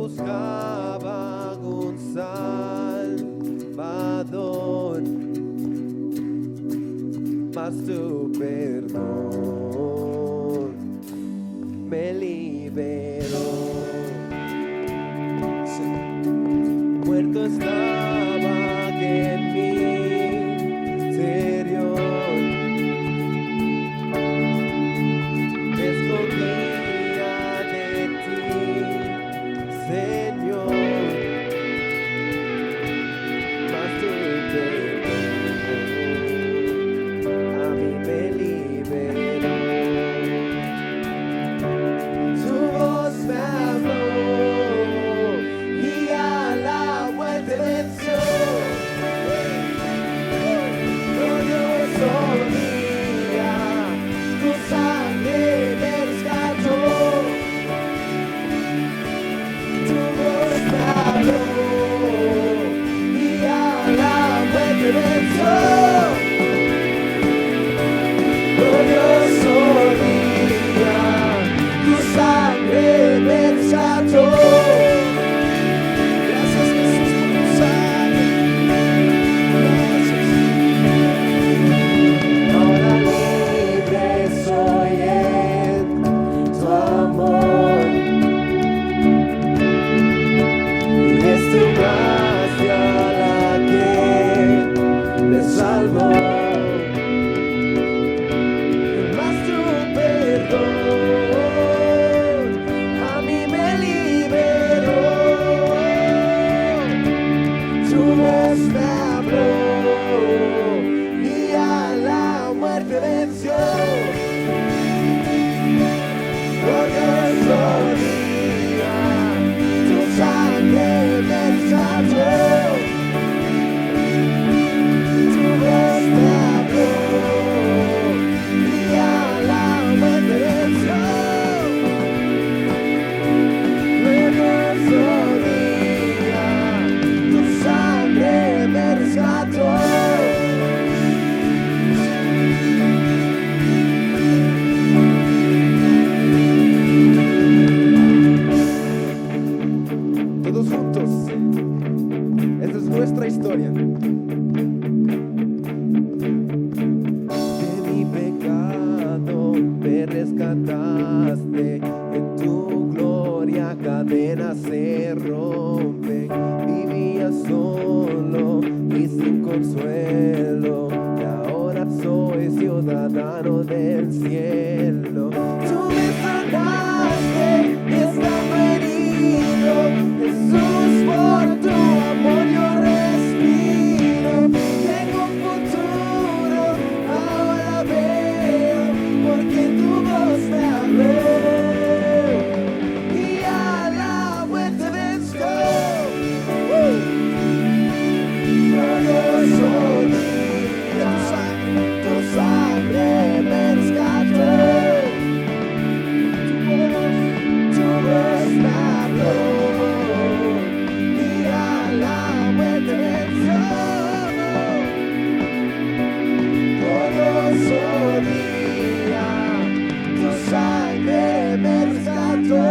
buscaba un Salvador, mas tu perdón me liberó. Muerto estaba en mi interior, me escondía de ti, Señor, mas tu perdón a mí me liberó. Tu voz me habló y a la muerte venció. Glorioso día, tu sangre me rescató. Tu voz me habló y a la muerte venció. Glorioso día, tu sangre me rescató. Gracias Jesús por tu sangre. Gracias. Ahora libre soy en tu amor, y es tu gracia la que me salvó. Mas tu perdón a mí me liberó. Tu voz me habló y a la muerte venció. Glorioso día, tu sangre me rescató. Tu voz me habló y a la muerte venció. Glorioso día, tu sangre me rescató. Todos juntos, esta es nuestra historia. De mi pecado me rescataste, en tu gloria cadenas se rompen. Vivía solo y sin consuelo, y ahora soy ciudadano del cielo. Tú me sanaste estando herido, Jesús, por tu amor yo respiro. Tengo un futuro, ahora veo, porque tu voz me habló y a la muerte venció. Glorioso día, tu sangre me rescató. Tu voz me habló y a la muerte venció. Glorioso día, tu sangre me rescató.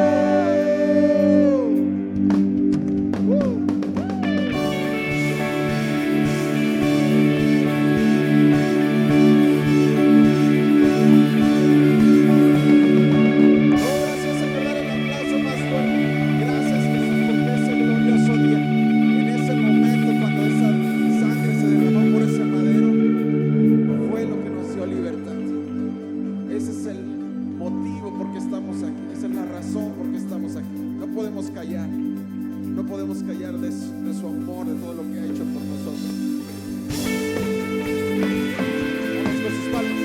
Gracias, hay que dar el aplauso más fuerte. Gracias Jesús por ese glorioso día. En ese momento cuando esa sangre se derramó por ese madero, fue lo que nos dio libertad. Ese es el motivo por qué estamos aquí. Esa es la razón por qué estamos aquí. No podemos callar. No podemos callar de su amor, de todo lo que ha hecho por nosotros. Vamos con sus palmas.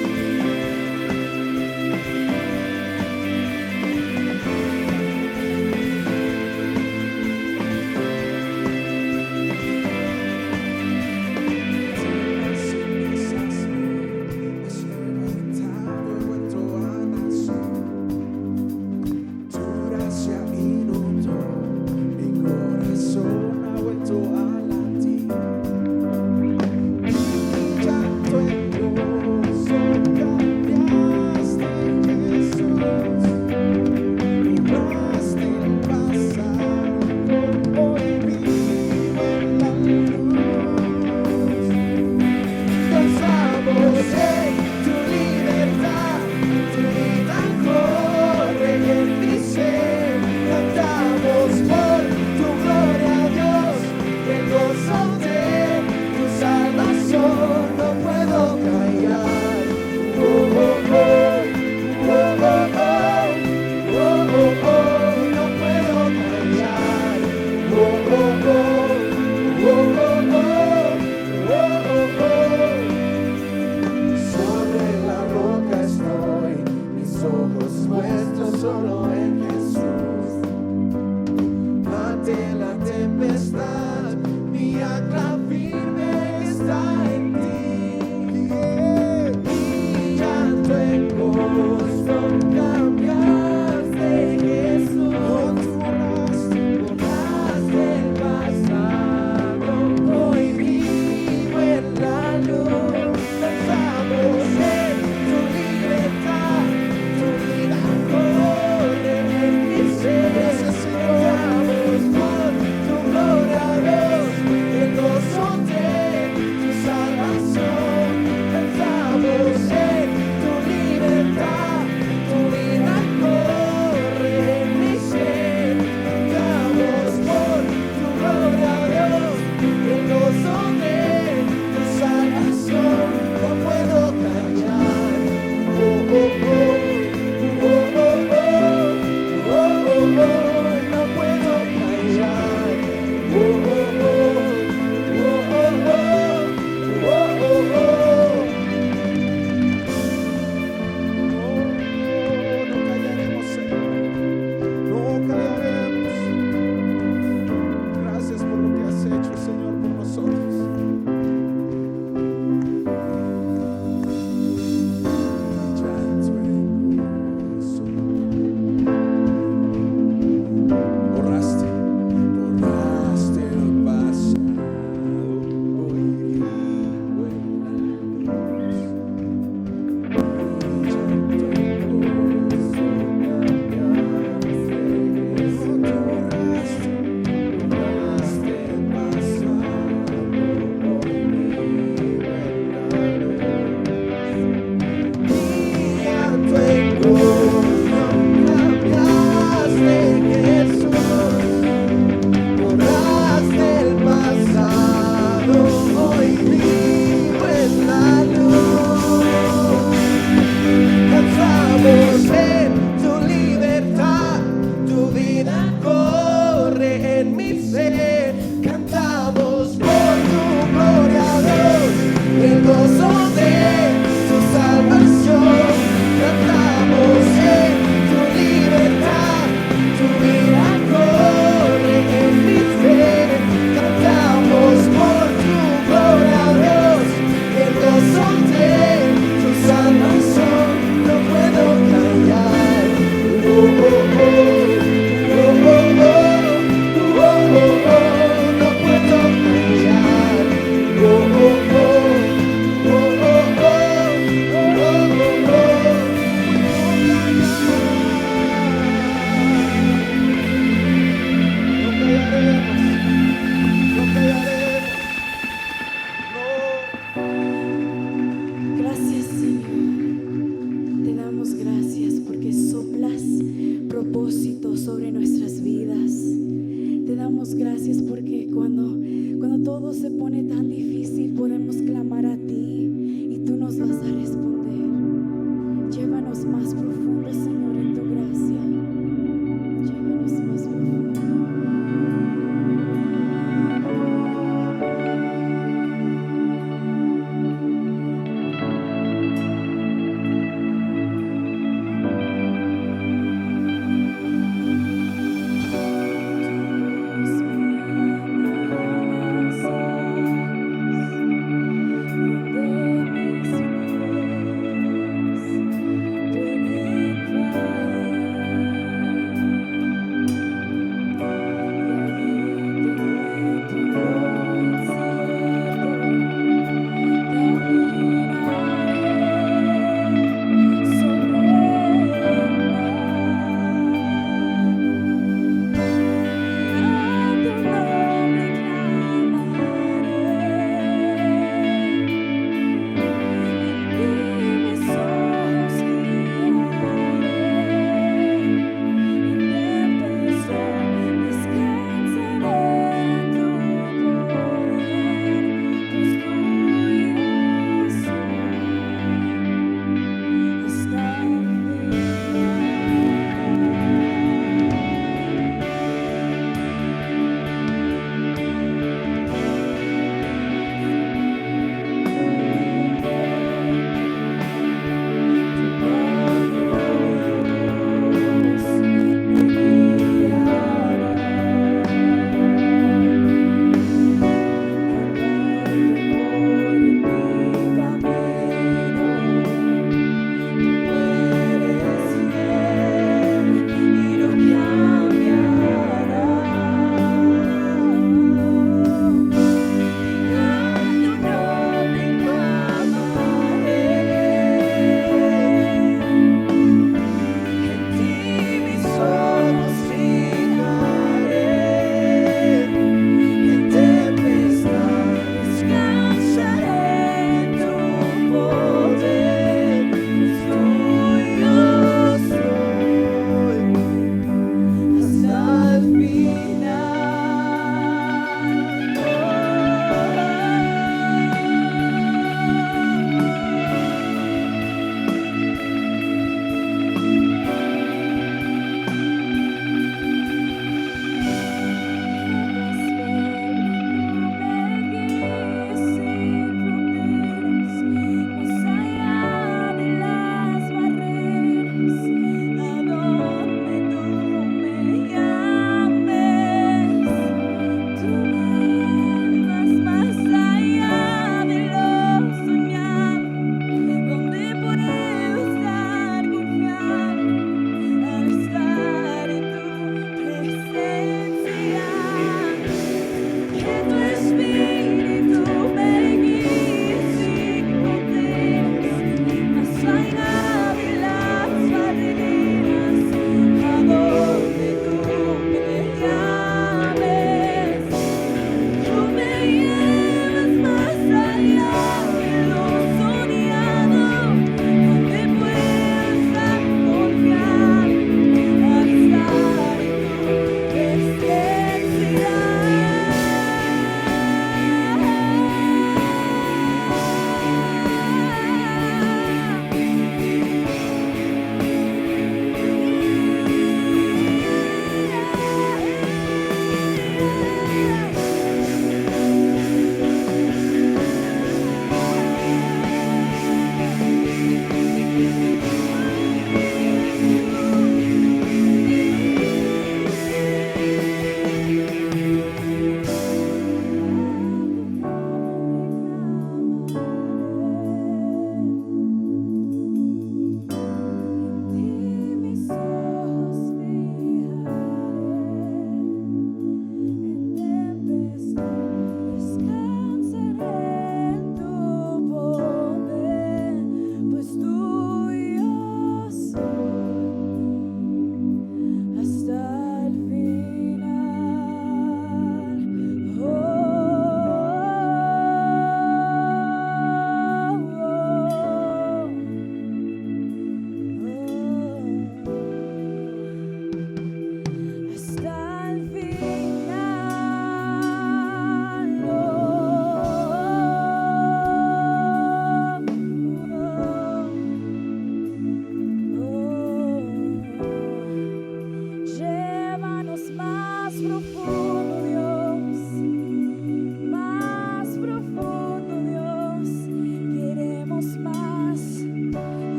Has levantado, he vuelto a nacer. Tu gracia inundó mi corazón, ha vuelto a latir. solo en Jesús. Ante la tempestad, mi ancla firme está en ti. Mi llanto en gozo cambiaste, Jesús. Borraste el pasado, hoy vivo en la luz. Pensamos en tu libertad, tu vida corre en mi ser. Cantamos por tu gloria, Dios, el gozo de tu salvación. Pensamos en tu libertad, tu vida corre en mi ser. Cantamos por tu gloria, Dios, el gozo de tu salvación. No puedo callar. Oh, oh, oh. Oh, oh, oh. Oh, oh, oh. No puedo callar. Oh, oh, oh. Oh, oh, oh. Oh, oh, oh. No callaremos, Señor. No callaremos. Gracias por lo que has hecho, Señor, por nosotros. Llanto en gozo. Borraste el pasado, hoy vivo en la luz. Mi llanto en gozo cambiaste, Jesús. Borraste el pasado, hoy vivo en la luz. Mi llanto en gozo cambiaste, Jesús. Borraste el pasado, hoy vivo en la luz. Cantamos en tu libertad, tu vida corre en mi ser. Cantamos por tu gloria, Dios, el gozo de tu salvación. Cantamos en tu libertad, tu vida corre en mi ser. Cantamos por tu gloria, Dios, el gozo de tu salvación. No puedo callar. Oh, oh, oh. Oh, oh, oh. Oh, oh, oh. No puedo callar. Oh, oh, oh. Oh, oh, oh. Oh, oh, oh. No callaremos. No callaremos. No. Gracias, Señor. Te damos gracias porque soplas propósitos sobre nuestras vidas. Te damos gracias porque cuando todo se pone tan difícil podemos clamar a ti y tú nos vas a responder. Llévanos más profundo, Señor, en tu gracia. Llévanos más profundo. Donde mis pies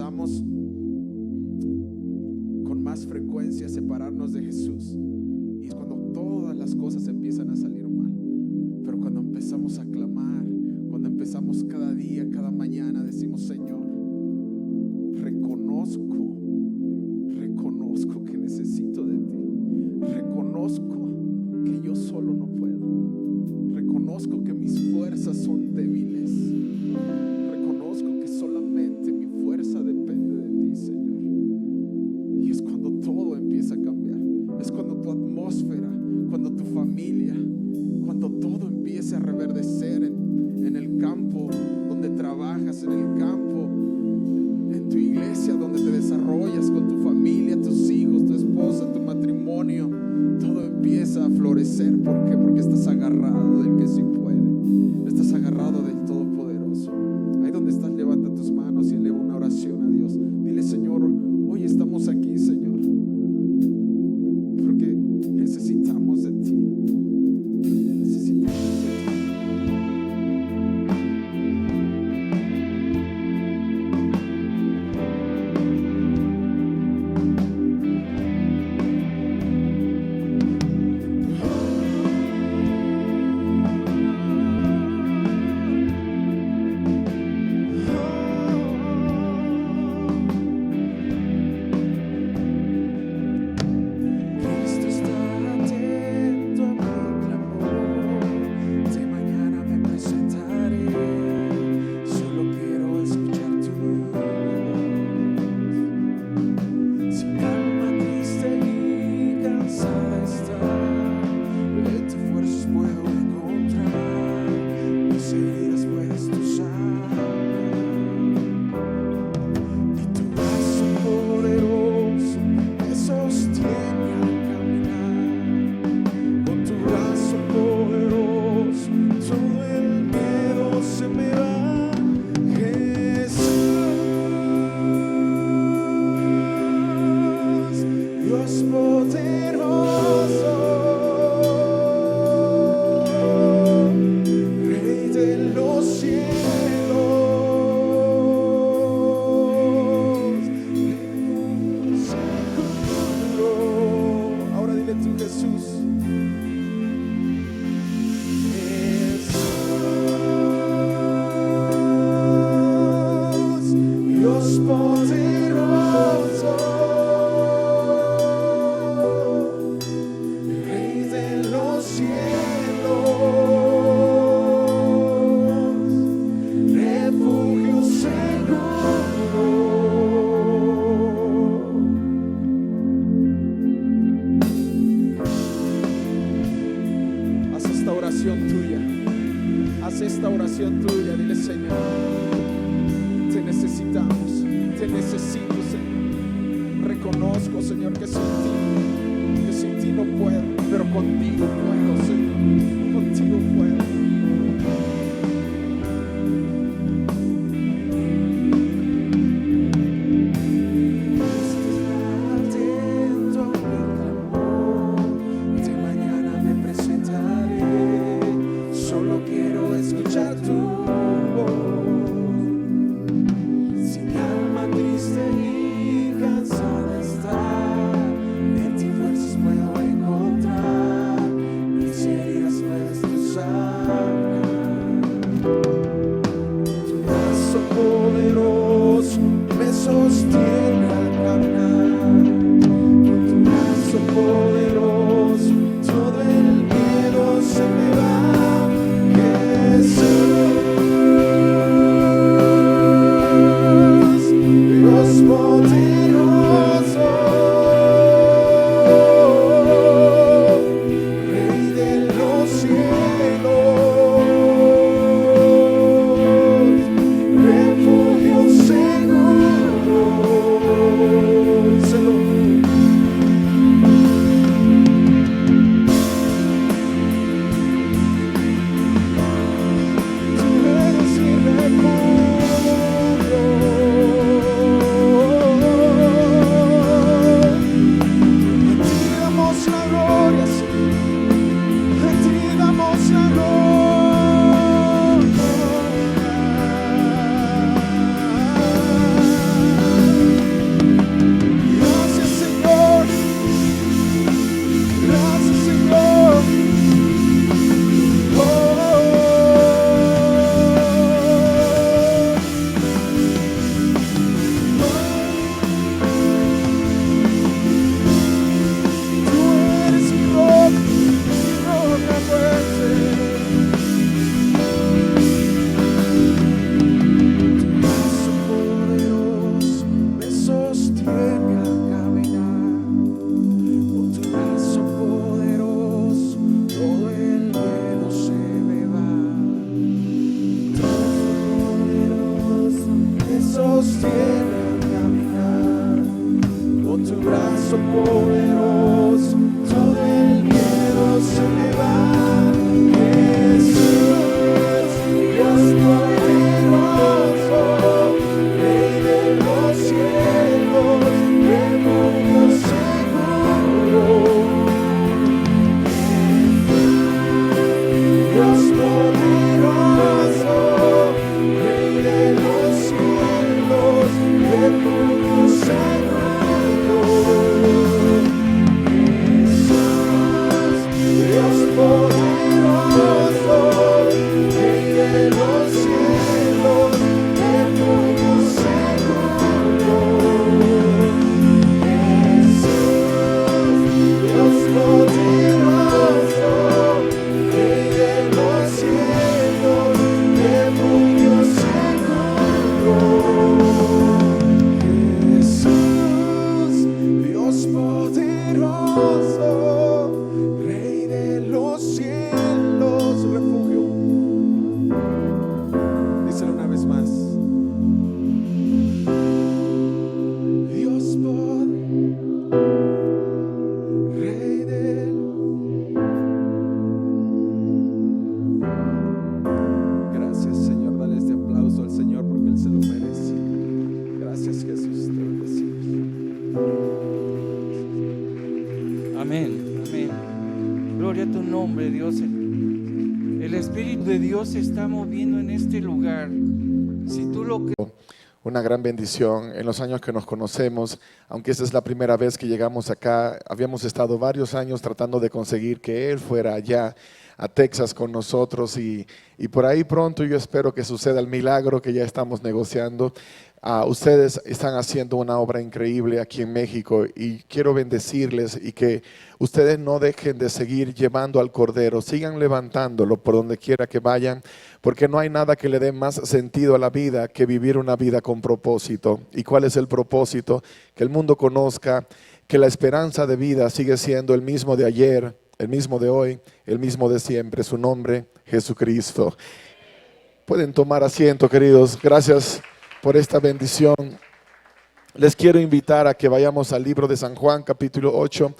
empezamos con más frecuencia a separarnos de Jesús, y es cuando todas las cosas empiezan a salir mal. Pero cuando empezamos a clamar, cuando empezamos cada día, cada mañana, decimos: Señor, reconozco que necesito de ti, reconozco que yo solo no puedo, reconozco que mis fuerzas son débiles, reconozco que solamente mi fuerza depende de ti, Señor. Y es cuando todo empieza a cambiar, es cuando tu atmósfera, cuando tu familia, cuando todo empieza a reverdecer en el campo donde trabajas, en el campo, en tu iglesia donde te desarrollas, con tu familia, tus hijos, tu esposa, tu matrimonio. Todo empieza a florecer. ¿Por qué? Porque estás agarrado del que sí puede, estás agarrado del Todopoderoso. Ahí donde estás, levanta tus manos y eleva una oración a Dios. Dile: Señor, hoy estamos aquí, Señor, porque necesitamos de ti, necesitamos de ti. Esta oración tuya, dile: Señor, te necesitamos, te necesito, Señor. Reconozco, Señor, que sin ti no puedo, pero contigo puedo, Señor, contigo puedo. Rey de los cielos. poderoso, poderoso, todo el miedo se me va. Jesús, Dios poderoso, Rey de los cielos, refugio seguro. Dios poderoso, Rey de los cielos, refugio seguro. Jesús, Dios poderoso, Rey de los cielos, refugio seguro. Jesús, Dios poderoso, Rey de los cielos, refugio seguro. Jesús, Dios poderoso, Rey de los cielos, refugio. Díselo una vez más. Dios poderoso, Rey de Gracias, Señor. Dale este aplauso al Señor porque Él se lo merece. Gracias, Jesús. Te bendecimos. Amén, amén. Gloria a tu nombre, Dios. El Espíritu de Dios se está moviendo en este lugar. Si tú lo crees. Una gran bendición en los años que nos conocemos, aunque esta es la primera vez que llegamos acá. Habíamos estado varios años tratando de conseguir que él fuera allá a Texas con nosotros y por ahí pronto yo espero que suceda el milagro que ya estamos negociando. Ustedes están haciendo una obra increíble aquí en México y quiero bendecirles y que ustedes no dejen de seguir llevando al Cordero, sigan levantándolo por donde quiera que vayan, porque no hay nada que le dé más sentido a la vida que vivir una vida con propósito. ¿Y cuál es el propósito? Que el mundo conozca que la esperanza de vida sigue siendo el mismo de ayer, el mismo de hoy, el mismo de siempre. Su nombre, Jesucristo. Pueden tomar asiento, queridos. Gracias por esta bendición. Les quiero invitar a que vayamos al libro de San Juan, capítulo 8.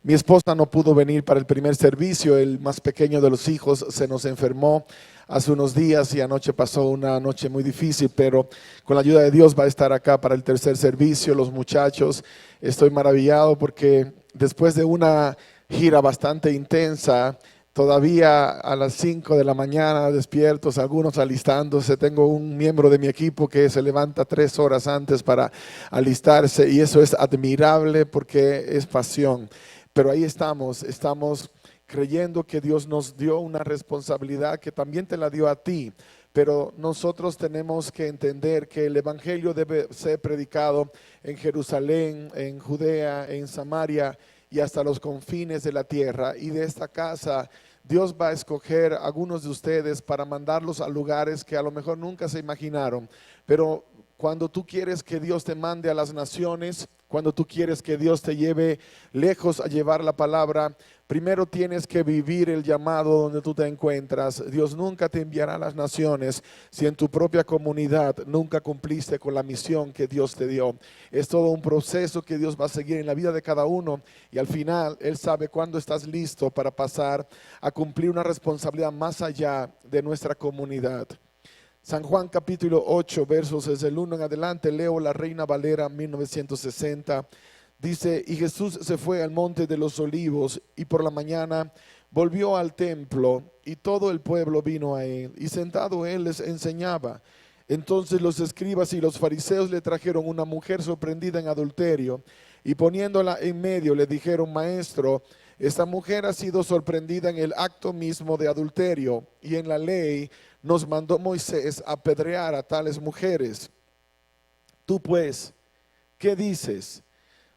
Mi esposa no pudo venir para el primer servicio. El más pequeño de los hijos se nos enfermó hace unos días y anoche pasó una noche muy difícil, pero con la ayuda de Dios va a estar acá para el tercer servicio. Los muchachos, estoy maravillado porque después de una gira bastante intensa, todavía a las 5 de la mañana despiertos, algunos alistándose. Tengo un miembro de mi equipo que se levanta 3 horas antes para alistarse y eso es admirable porque es pasión. Pero ahí estamos creyendo que Dios nos dio una responsabilidad que también te la dio a ti. Pero nosotros tenemos que entender que el Evangelio debe ser predicado en Jerusalén, en Judea, en Samaria y hasta los confines de la tierra. Y de esta casa Dios va a escoger a algunos de ustedes para mandarlos a lugares que a lo mejor nunca se imaginaron. Pero cuando tú quieres que Dios te mande a las naciones, cuando tú quieres que Dios te lleve lejos a llevar la palabra, primero tienes que vivir el llamado donde tú te encuentras. Dios nunca te enviará a las naciones si en tu propia comunidad nunca cumpliste con la misión que Dios te dio. Es todo un proceso que Dios va a seguir en la vida de cada uno y al final Él sabe cuándo estás listo para pasar a cumplir una responsabilidad más allá de nuestra comunidad. San Juan capítulo 8 versos desde el 1 en adelante, leo la Reina Valera 1960. Dice: y Jesús se fue al monte de los olivos y por la mañana volvió al templo y todo el pueblo vino a él y sentado él les enseñaba. Entonces los escribas y los fariseos le trajeron una mujer sorprendida en adulterio y poniéndola en medio le dijeron: maestro, esta mujer ha sido sorprendida en el acto mismo de adulterio y en la ley nos mandó Moisés apedrear a tales mujeres. Tú pues, ¿qué dices?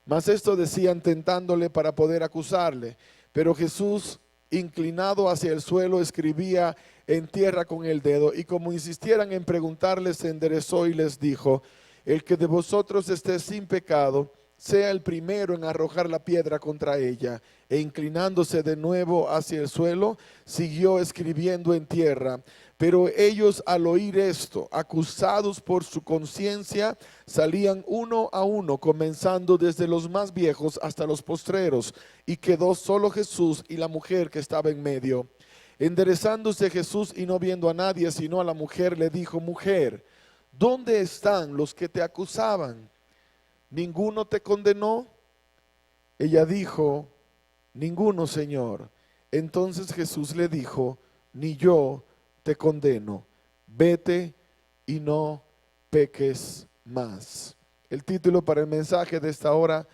Mas esto decían tentándole para poder acusarle. Pero Jesús, inclinado hacia el suelo, escribía en tierra con el dedo. Y como insistieran en preguntarle, se enderezó y les dijo: el que de vosotros esté sin pecado, sea el primero en arrojar la piedra contra ella. E inclinándose de nuevo hacia el suelo, siguió escribiendo en tierra. Pero ellos, al oír esto, acusados por su conciencia, salían uno a uno, comenzando desde los más viejos hasta los postreros, y quedó solo Jesús y la mujer que estaba en medio. Enderezándose Jesús y no viendo a nadie sino a la mujer, le dijo: Mujer, ¿dónde están los que te acusaban? ¿Ninguno te condenó? Ella dijo: Ninguno, Señor. Entonces Jesús le dijo: Ni yo te condeno. Vete y no peques más. El título para el mensaje de esta hora,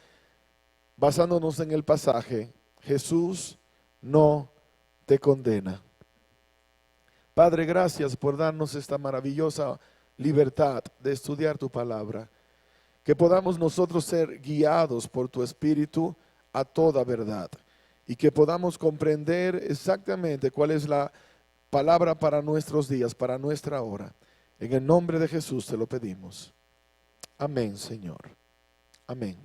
basándonos en el pasaje: Jesús no te condena. Padre, gracias por darnos esta maravillosa libertad de estudiar tu palabra. Que podamos nosotros ser guiados por tu Espíritu a toda verdad. Y que podamos comprender exactamente cuál es la palabra para nuestros días, para nuestra hora. En el nombre de Jesús te lo pedimos. Amén, Señor. Amén.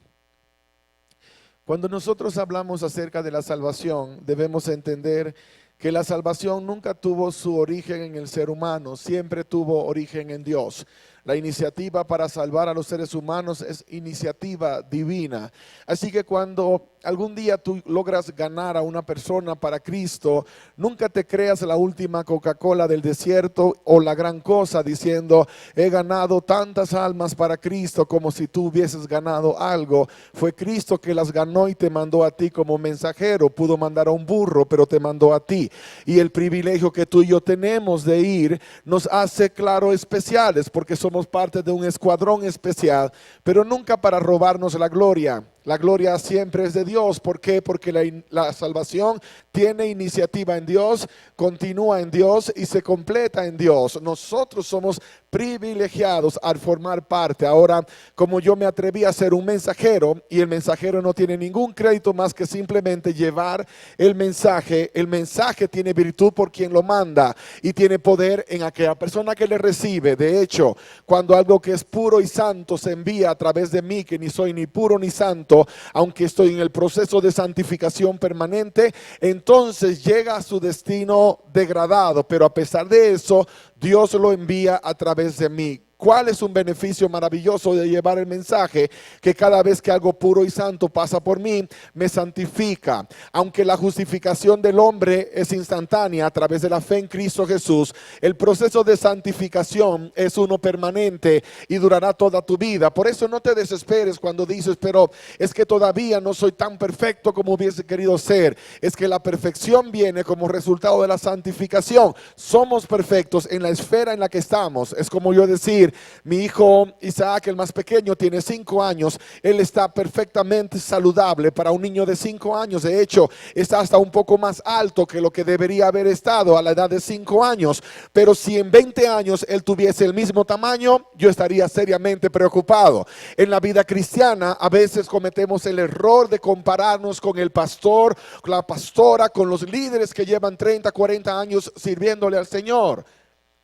Cuando nosotros hablamos acerca de la salvación, debemos entender que la salvación nunca tuvo su origen en el ser humano, siempre tuvo origen en Dios. La iniciativa para salvar a los seres humanos es iniciativa divina. Así que cuando algún día tú logras ganar a una persona para Cristo, nunca te creas la última Coca-Cola del desierto o la gran cosa diciendo: he ganado tantas almas para Cristo, como si tú hubieses ganado algo. Fue Cristo que las ganó y te mandó a ti como mensajero. Pudo mandar a un burro, pero te mandó a ti. Y el privilegio que tú y yo tenemos de ir nos hace, claro, especiales, porque somos parte de un escuadrón especial, pero nunca para robarnos la gloria. La gloria siempre es de Dios. ¿Por qué? Porque la salvación tiene iniciativa en Dios, continúa en Dios y se completa en Dios. Nosotros somos privilegiados al formar parte. Ahora, como yo me atreví a ser un mensajero, y el mensajero no tiene ningún crédito más que simplemente llevar el mensaje tiene virtud por quien lo manda y tiene poder en aquella persona que le recibe. De hecho, cuando algo que es puro y santo se envía a través de mí, que ni soy ni puro ni santo, aunque estoy en el proceso de santificación permanente, entonces llega a su destino degradado, pero a pesar de eso, Dios lo envía a través de mí. ¿Cuál es un beneficio maravilloso de llevar el mensaje? Que cada vez que algo puro y santo pasa por mí, me santifica. Aunque la justificación del hombre es instantánea a través de la fe en Cristo Jesús, el proceso de santificación es uno permanente y durará toda tu vida. Por eso no te desesperes cuando dices: pero es que todavía no soy tan perfecto como hubiese querido ser. Es que la perfección viene como resultado de la santificación. Somos perfectos en la esfera en la que estamos. Es como yo decir: mi hijo Isaac, el más pequeño, tiene 5 años. Él está perfectamente saludable para un niño de 5 años. De hecho, está hasta un poco más alto que lo que debería haber estado a la edad de 5 años. Pero si en 20 años él tuviese el mismo tamaño, yo estaría seriamente preocupado. En la vida cristiana a veces cometemos el error de compararnos con el pastor, con la pastora, con los líderes que llevan 30, 40 años sirviéndole al Señor.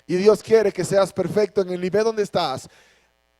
Y Dios quiere que seas perfecto en el nivel donde estás,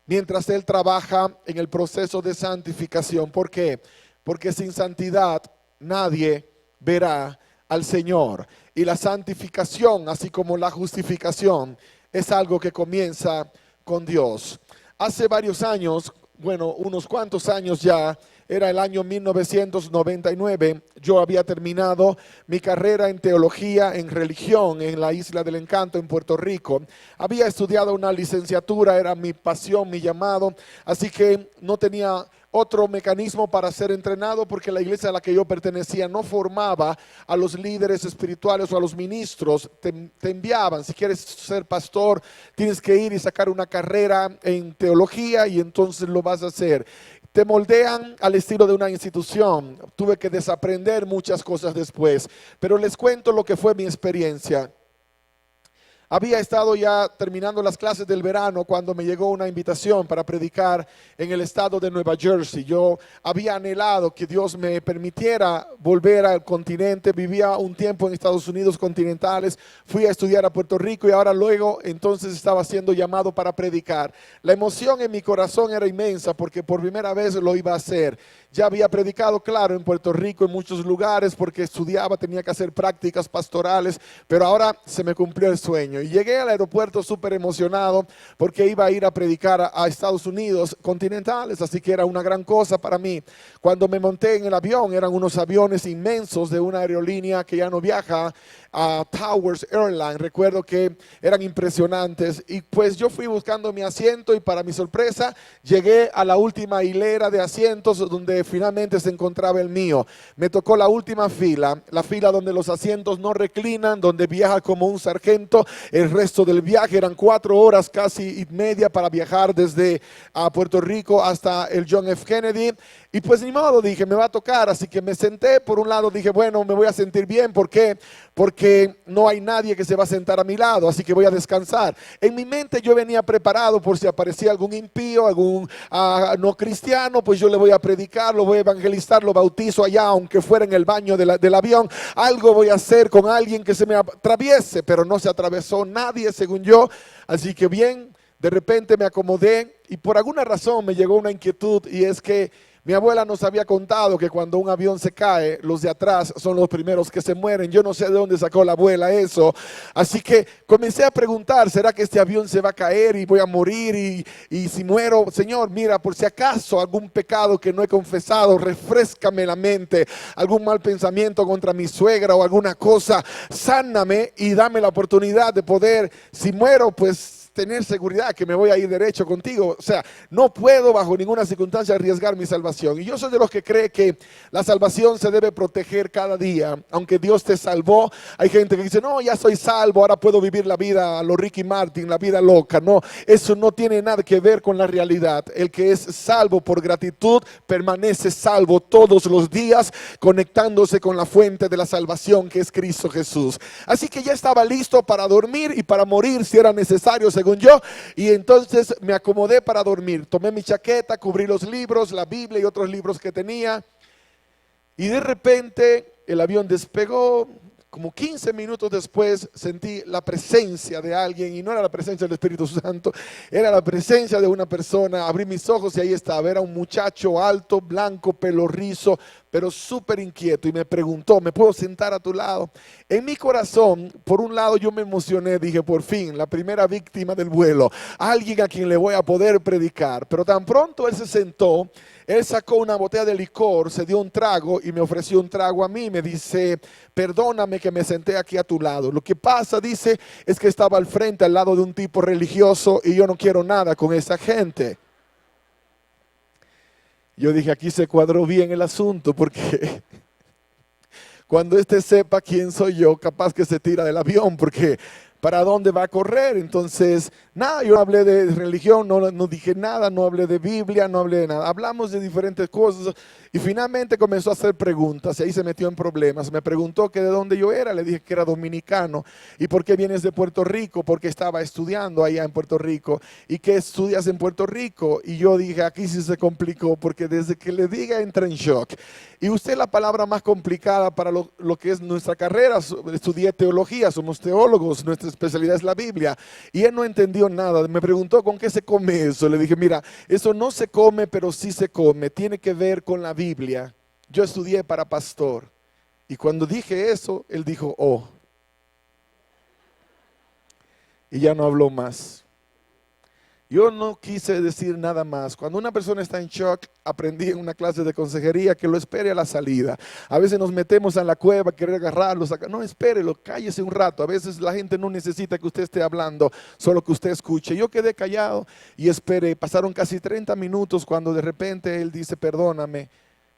mientras Él trabaja en el proceso de santificación. ¿Por qué? Porque sin santidad nadie verá al Señor. Y la santificación, así como la justificación, es algo que comienza con Dios. Hace varios años, bueno, unos cuantos años ya, era el año 1999, yo había terminado mi carrera en teología, en religión, en la Isla del Encanto, en Puerto Rico. Había estudiado una licenciatura, era mi pasión, mi llamado, así que no tenía otro mecanismo para ser entrenado, porque la iglesia a la que yo pertenecía no formaba a los líderes espirituales o a los ministros. Te enviaban: si quieres ser pastor, tienes que ir y sacar una carrera en teología y entonces lo vas a hacer. Te moldean al estilo de una institución. Tuve que desaprender muchas cosas después, pero les cuento lo que fue mi experiencia. Había estado ya terminando las clases del verano cuando me llegó una invitación para predicar en el estado de Nueva Jersey. Yo había anhelado que Dios me permitiera volver al continente. Vivía un tiempo en Estados Unidos continentales, fui a estudiar a Puerto Rico y ahora luego entonces estaba siendo llamado para predicar. La emoción en mi corazón era inmensa porque por primera vez lo iba a hacer. Ya había predicado, claro, en Puerto Rico, en muchos lugares, porque estudiaba, tenía que hacer prácticas pastorales, pero ahora se me cumplió el sueño. Y llegué al aeropuerto súper emocionado porque iba a ir a predicar a Estados Unidos continentales, así que era una gran cosa para mí. Cuando me monté en el avión, eran unos aviones inmensos de una aerolínea que ya no viaja, a Towers Airlines. Recuerdo que eran impresionantes y pues yo fui buscando mi asiento y para mi sorpresa llegué a la última hilera de asientos donde finalmente se encontraba el mío. Me tocó la última fila, la fila donde los asientos no reclinan, donde viaja como un sargento. El resto del viaje eran 4 horas casi y media para viajar desde Puerto Rico hasta el John F. Kennedy. Y pues ni modo, dije, me va a tocar, así que me senté. Por un lado dije, bueno, me voy a sentir bien, ¿por qué? Porque no hay nadie que se va a sentar a mi lado, así que voy a descansar. En mi mente yo venía preparado por si aparecía algún impío, algún no cristiano, pues yo le voy a predicar, lo voy a evangelizar, lo bautizo allá, aunque fuera en el baño del avión. Algo voy a hacer con alguien que se me atraviese, pero no se atravesó nadie según yo, así que bien, de repente me acomodé y por alguna razón me llegó una inquietud y es que mi abuela nos había contado que cuando un avión se cae, los de atrás son los primeros que se mueren. Yo no sé de dónde sacó la abuela eso. Así que comencé a preguntar, ¿será que este avión se va a caer y voy a morir? Y si muero, Señor, mira, por si acaso algún pecado que no he confesado, refréscame la mente. Algún mal pensamiento contra mi suegra o alguna cosa, sáname y dame la oportunidad de poder, si muero, pues tener seguridad que me voy a ir derecho contigo. O sea, no puedo bajo ninguna circunstancia arriesgar mi salvación. Y yo soy de los que cree que la salvación se debe proteger cada día. Aunque Dios te salvó, hay gente que dice, no, ya soy salvo, ahora puedo vivir la vida a lo Ricky Martin, la vida loca. No, eso no tiene nada que ver con la realidad. El que es salvo por gratitud permanece salvo todos los días, conectándose con la fuente de la salvación que es Cristo Jesús. Así que ya estaba listo para dormir y para morir si era necesario, según yo, y entonces me acomodé para dormir. Tomé mi chaqueta, cubrí los libros, la Biblia y otros libros que tenía, y de repente el avión despegó. Como 15 minutos después sentí la presencia de alguien, y no era la presencia del Espíritu Santo, era la presencia de una persona. Abrí mis ojos y ahí estaba, era un muchacho alto, blanco, pelo rizo, pero súper inquieto, y me preguntó, ¿me puedo sentar a tu lado? En mi corazón, por un lado yo me emocioné, dije, por fin, la primera víctima del vuelo, alguien a quien le voy a poder predicar. Pero tan pronto él se sentó, él sacó una botella de licor, se dio un trago y me ofreció un trago a mí. Me dice, perdóname que me senté aquí a tu lado. Lo que pasa, dice, es que estaba al frente, al lado de un tipo religioso y yo no quiero nada con esa gente. Yo dije, aquí se cuadró bien el asunto, porque cuando este sepa quién soy yo, capaz que se tira del avión, porque ¿para dónde va a correr? Entonces, nada, yo no hablé de religión, no dije nada, no hablé de Biblia, no hablé de nada. Hablamos de diferentes cosas y finalmente comenzó a hacer preguntas y ahí se metió en problemas. Me preguntó que de dónde yo era, le dije que era dominicano. ¿Y por qué vienes de Puerto Rico? Porque estaba estudiando allá en Puerto Rico. ¿Y qué estudias en Puerto Rico? Y yo dije, aquí sí se complicó, porque desde que le diga entra en shock. Y usted la palabra más complicada para lo que es nuestra carrera. Estudié teología, somos teólogos, nuestra especialidad es la Biblia. Y él no entendió nada, me preguntó con qué se come eso. Le dije, mira, eso no se come, pero sí se come, tiene que ver con la Biblia. Yo estudié para pastor. Y cuando dije eso, él dijo, oh. Y ya no habló más. Yo no quise decir nada más. Cuando una persona está en shock, aprendí en una clase de consejería que lo espere a la salida. A veces nos metemos en la cueva, querer agarrarlo, sacar. No, espérelo, cállese un rato. A veces la gente no necesita que usted esté hablando, solo que usted escuche. Yo quedé callado y esperé. Pasaron casi 30 minutos cuando de repente él dice, perdóname,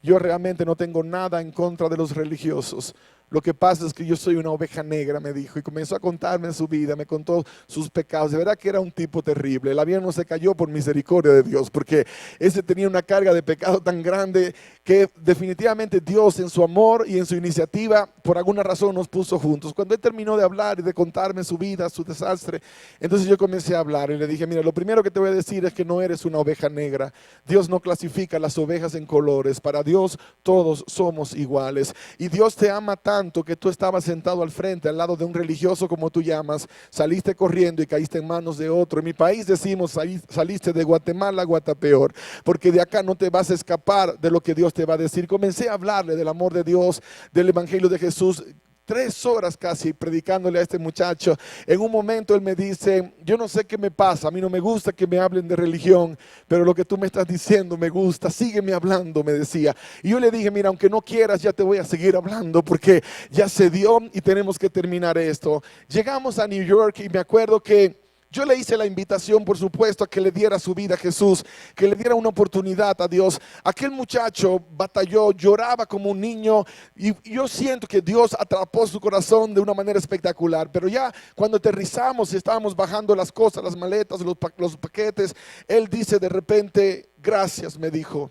yo realmente no tengo nada en contra de los religiosos. Lo que pasa es que yo soy una oveja negra, me dijo, y comenzó a contarme su vida, me contó sus pecados. De verdad que era un tipo terrible. El avión no se cayó por misericordia de Dios, porque ese tenía una carga de pecado tan grande que definitivamente Dios en su amor y en su iniciativa, por alguna razón nos puso juntos. Cuando él terminó de hablar y de contarme su vida, su desastre, entonces yo comencé a hablar y le dije, mira, lo primero que te voy a decir es que no eres una oveja negra. Dios no clasifica las ovejas en colores. Para Dios todos somos iguales. Y Dios te ama tanto que tú estabas sentado al frente, al lado de un religioso como tú llamas, saliste corriendo y caíste en manos de otro. En mi país decimos, saliste de Guatemala a Guatapeor, porque de acá no te vas a escapar de lo que Dios te va a decir. Comencé a hablarle del amor de Dios, del evangelio de Jesús. 3 horas casi predicándole a este muchacho. En un momento él me dice, yo no sé qué me pasa, a mí no me gusta que me hablen de religión, pero lo que tú me estás diciendo me gusta, sígueme hablando, me decía. Y yo le dije, mira, aunque no quieras, ya te voy a seguir hablando porque ya se dio y tenemos que terminar esto. Llegamos a New York y me acuerdo que yo le hice la invitación, por supuesto, a que le diera su vida a Jesús, que le diera una oportunidad a Dios. Aquel muchacho batalló, lloraba como un niño y yo siento que Dios atrapó su corazón de una manera espectacular. Pero ya cuando aterrizamos y estábamos bajando las cosas, las maletas, los paquetes, él dice de repente, gracias, me dijo.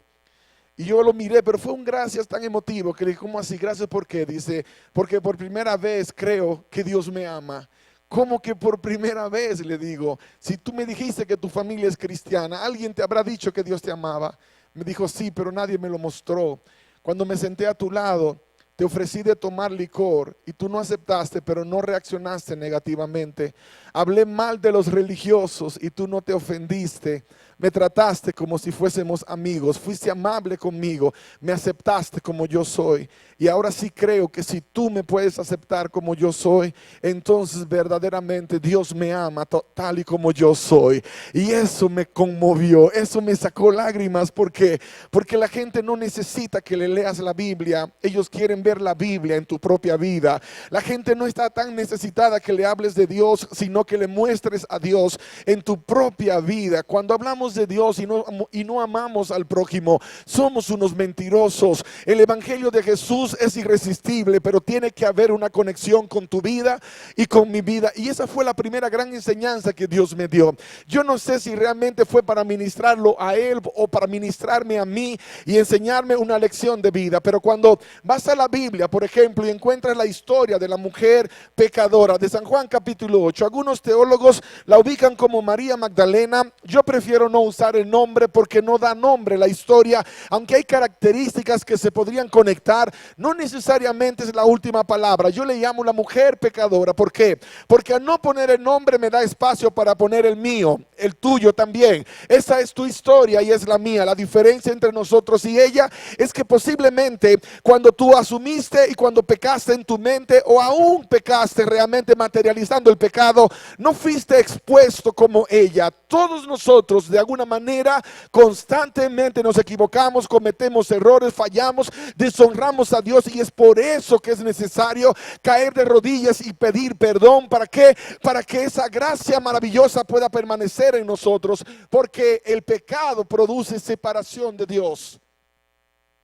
Y yo lo miré, pero fue un gracias tan emotivo que le dije, ¿cómo así? Gracias, ¿por qué? Dice, porque por primera vez creo que Dios me ama. ¿Cómo que por primera vez? Le digo, si tú me dijiste que tu familia es cristiana, ¿alguien te habrá dicho que Dios te amaba? Me dijo, sí, pero nadie me lo mostró. Cuando me senté a tu lado, te ofrecí de tomar licor y tú no aceptaste, pero no reaccionaste negativamente. Hablé mal de los religiosos y tú no te ofendiste. Me trataste como si fuésemos amigos, fuiste amable conmigo, me aceptaste como yo soy. Y ahora sí creo que si tú me puedes aceptar como yo soy, entonces verdaderamente Dios me ama tal y como yo soy. Y eso me conmovió, eso me sacó lágrimas. ¿Por qué? Porque la gente no necesita que le leas la Biblia, ellos quieren ver la Biblia en tu propia vida. La gente no está tan necesitada que le hables de Dios, sino que le muestres a Dios en tu propia vida. Cuando hablamos de Dios y no amamos al prójimo, somos unos mentirosos. El evangelio de Jesús es irresistible, pero tiene que haber una conexión con tu vida y con mi vida. Y esa fue la primera gran enseñanza que Dios me dio. Yo no sé si realmente fue para ministrarlo a él o para ministrarme a mí y enseñarme una lección de vida. Pero cuando vas a la Biblia, por ejemplo, y encuentras la historia de la mujer pecadora de San Juan capítulo 8, algunos teólogos la ubican como María Magdalena. Yo prefiero no usar el nombre porque no da nombre la historia, aunque hay características que se podrían conectar, no necesariamente es la última palabra. Yo le llamo la mujer pecadora. ¿Por qué? Porque al no poner el nombre me da espacio para poner el mío, el tuyo también. Esa es tu historia y es la mía. La diferencia entre nosotros y ella es que posiblemente cuando tú asumiste y cuando pecaste en tu mente o aún pecaste realmente materializando el pecado, no fuiste expuesto como ella. Todos nosotros de alguna manera constantemente nos equivocamos, cometemos errores, fallamos, deshonramos a Dios, y es por eso que es necesario caer de rodillas y pedir perdón. ¿Para qué? Para que esa gracia maravillosa pueda permanecer en nosotros, porque el pecado produce separación de Dios,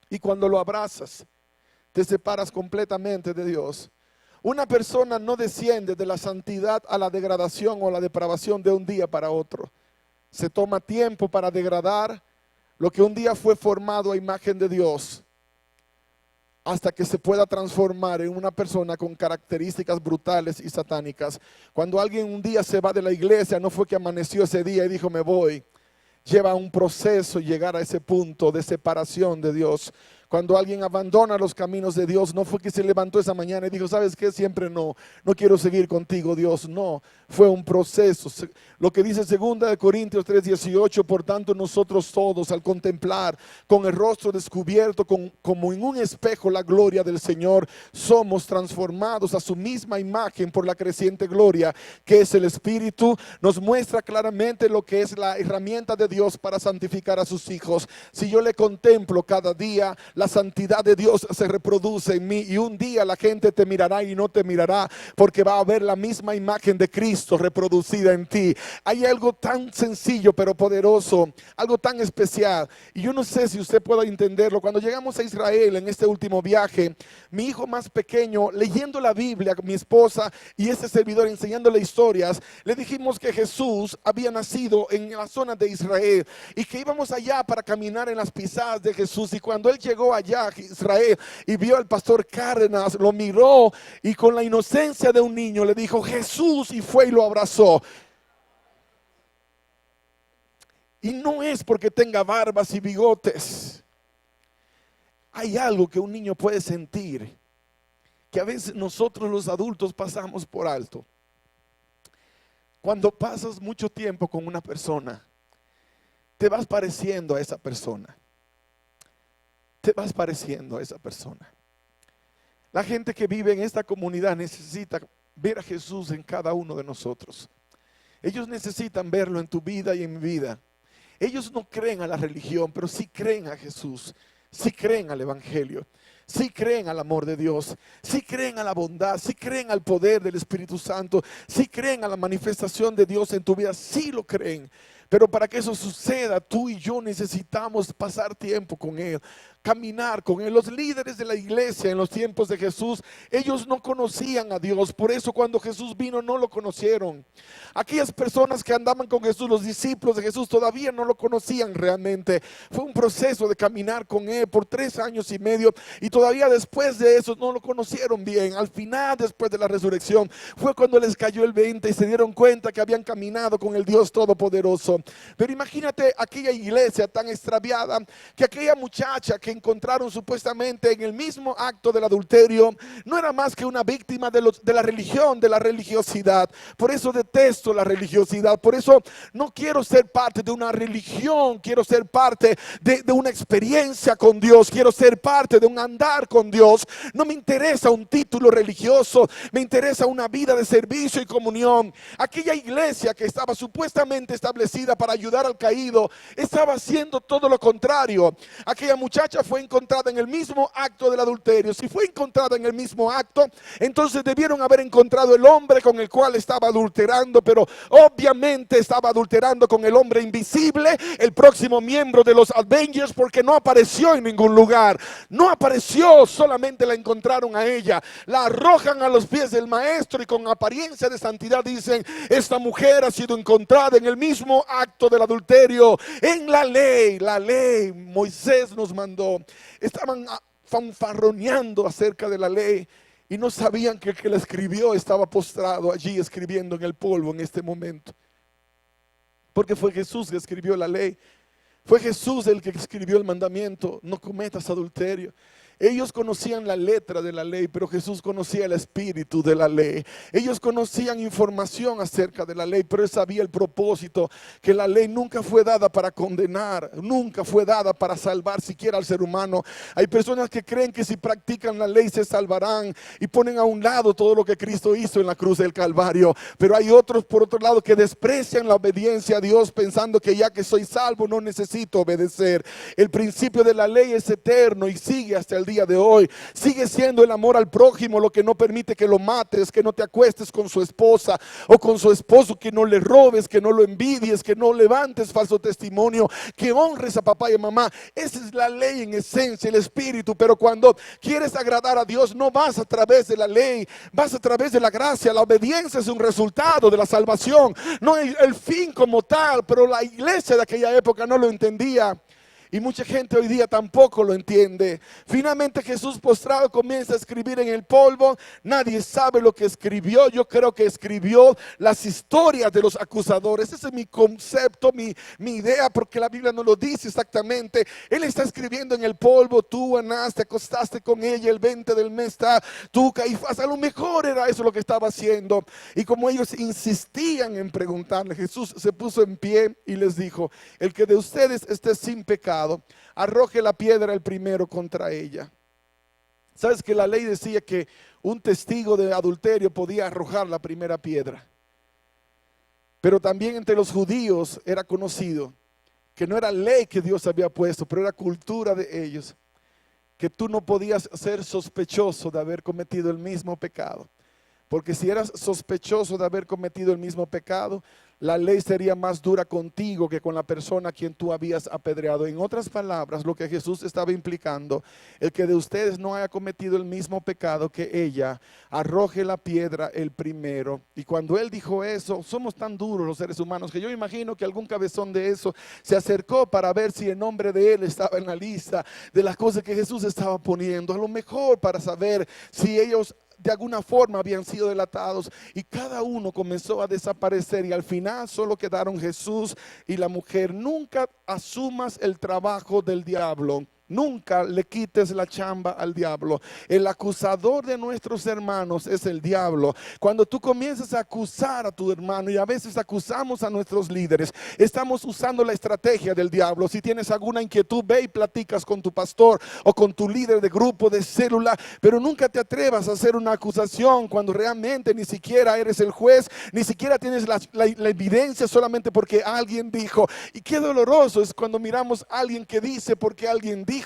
y cuando lo abrazas te separas completamente de Dios. Una persona no desciende de la santidad a la degradación o la depravación de un día para otro. Se toma tiempo para degradar lo que un día fue formado a imagen de Dios, hasta que se pueda transformar en una persona con características brutales y satánicas. Cuando alguien un día se va de la iglesia, no fue que amaneció ese día y dijo me voy. Lleva un proceso llegar a ese punto de separación de Dios. Cuando alguien abandona los caminos de Dios, no fue que se levantó esa mañana y dijo, ¿sabes qué? Siempre no quiero seguir contigo, Dios. No, fue un proceso. Lo que dice 2 Corintios 3:18, por tanto nosotros todos al contemplar con el rostro descubierto, como en un espejo la gloria del Señor, somos transformados a su misma imagen por la creciente gloria que es el Espíritu. Nos muestra claramente lo que es la herramienta de Dios para santificar a sus hijos. Si yo le contemplo cada día, la santidad de Dios se reproduce en mí, y un día la gente te mirará y no te mirará, porque va a ver la misma imagen de Cristo reproducida en ti. Hay algo tan sencillo pero poderoso, algo tan especial, y yo no sé si usted pueda entenderlo. Cuando llegamos a Israel en este último viaje, mi hijo más pequeño, leyendo la Biblia, mi esposa y este servidor enseñándole historias, le dijimos que Jesús había nacido en la zona de Israel y que íbamos allá para caminar en las pisadas de Jesús. Y cuando él llegó allá a Israel y vio al pastor Cárdenas, lo miró y con la inocencia de un niño le dijo Jesús, y fue y lo abrazó. Y no es porque tenga barbas y bigotes. Hay algo que un niño puede sentir, que a veces nosotros los adultos pasamos por alto. Cuando pasas mucho tiempo con una persona, te vas pareciendo a esa persona. Te vas pareciendo a esa persona. La gente que vive en esta comunidad necesita ver a Jesús en cada uno de nosotros. Ellos necesitan verlo en tu vida y en mi vida. Ellos no creen a la religión, pero sí creen a Jesús, sí creen al Evangelio, sí creen al amor de Dios, sí creen a la bondad, sí creen al poder del Espíritu Santo, sí creen a la manifestación de Dios en tu vida, sí lo creen. Pero para que eso suceda, tú y yo necesitamos pasar tiempo con Él, caminar con Él. Los líderes de la iglesia en los tiempos de Jesús, ellos no conocían a Dios. Por eso cuando Jesús vino no lo conocieron. Aquellas personas que andaban con Jesús, los discípulos de Jesús, todavía no lo conocían realmente. Fue un proceso de caminar con Él por 3 años y medio, y todavía después de eso no lo conocieron bien. Al final, después de la resurrección, fue cuando les cayó el 20 y se dieron cuenta que habían caminado con el Dios Todopoderoso. Pero imagínate aquella iglesia tan extraviada, que aquella muchacha que encontraron supuestamente en el mismo acto del adulterio no era más que una víctima de la religión, de la religiosidad. Por eso detesto la religiosidad. Por eso no quiero ser parte de una religión. Quiero ser parte de una experiencia con Dios. Quiero ser parte de un andar con Dios. No me interesa un título religioso, me interesa una vida de servicio y comunión. Aquella iglesia que estaba supuestamente establecida para ayudar al caído, estaba haciendo todo lo contrario. Aquella muchacha fue encontrada en el mismo acto del adulterio. Si fue encontrada en el mismo acto, entonces debieron haber encontrado el hombre con el cual estaba adulterando, pero obviamente estaba adulterando con el hombre invisible, el próximo miembro de los Avengers, porque no apareció en ningún lugar. No apareció, solamente la encontraron a ella. La arrojan a los pies del maestro y con apariencia de santidad dicen: esta mujer ha sido encontrada en el mismo acto del adulterio. En la ley, Moisés nos mandó. Estaban fanfarroneando acerca de la ley y no sabían que el que la escribió estaba postrado allí escribiendo en el polvo en este momento. Porque fue Jesús que escribió la ley. Fue Jesús el que escribió el mandamiento: no cometas adulterio. Ellos conocían la letra de la ley, pero Jesús conocía el espíritu de la ley. Ellos conocían información acerca de la ley, pero él sabía el propósito, que la ley nunca fue dada para condenar, nunca fue dada para salvar siquiera al ser humano. Hay personas que creen que si practican la ley se salvarán y ponen a un lado todo lo que Cristo hizo en la cruz del Calvario. Pero hay otros, por otro lado, que desprecian la obediencia a Dios pensando que ya que soy salvo no necesito obedecer. El principio de la ley es eterno y sigue hasta el día de hoy. Sigue siendo el amor al prójimo lo que no permite que lo mates, que no te acuestes con su esposa o con su esposo, que no le robes, que no lo envidies, que no levantes falso testimonio, que honres a papá y a mamá. Esa es la ley en esencia, el espíritu. Pero cuando quieres agradar a Dios, no vas a través de la ley, vas a través de la gracia. La obediencia es un resultado de la salvación, no el fin como tal. Pero la iglesia de aquella época no lo entendía. Y mucha gente hoy día tampoco lo entiende. Finalmente Jesús postrado comienza a escribir en el polvo. Nadie sabe lo que escribió. Yo creo que escribió las historias de los acusadores. Ese es mi concepto, mi idea, porque la Biblia no lo dice exactamente. Él está escribiendo en el polvo: tú, Anás, te acostaste con ella el 20 del mes, tú, Caifás. A lo mejor era eso lo que estaba haciendo. Y como ellos insistían en preguntarle, Jesús se puso en pie y les dijo: el que de ustedes esté sin pecado, arroje la piedra el primero contra ella. Sabes que la ley decía que un testigo de adulterio podía arrojar la primera piedra, pero también entre los judíos era conocido que no era ley que Dios había puesto, pero era cultura de ellos, que tú no podías ser sospechoso de haber cometido el mismo pecado. Porque si eras sospechoso de haber cometido el mismo pecado, la ley sería más dura contigo que con la persona a quien tú habías apedreado. En otras palabras, lo que Jesús estaba implicando, el que de ustedes no haya cometido el mismo pecado que ella, arroje la piedra el primero. Y cuando él dijo eso, somos tan duros los seres humanos que yo imagino que algún cabezón de eso se acercó para ver si el nombre de él estaba en la lista de las cosas que Jesús estaba poniendo. A lo mejor para saber si ellos de alguna forma habían sido delatados, y cada uno comenzó a desaparecer y al final solo quedaron Jesús y la mujer. Nunca asumas el trabajo del diablo. Nunca le quites la chamba al diablo. El acusador de nuestros hermanos es el diablo. Cuando tú comienzas a acusar a tu hermano, y a veces acusamos a nuestros líderes, estamos usando la estrategia del diablo. Si tienes alguna inquietud, ve y platicas con tu pastor o con tu líder de grupo, de célula, pero nunca te atrevas a hacer una acusación cuando realmente ni siquiera eres el juez, ni siquiera tienes la evidencia, solamente porque alguien dijo. Y qué doloroso es cuando miramos a alguien que dice porque alguien dijo,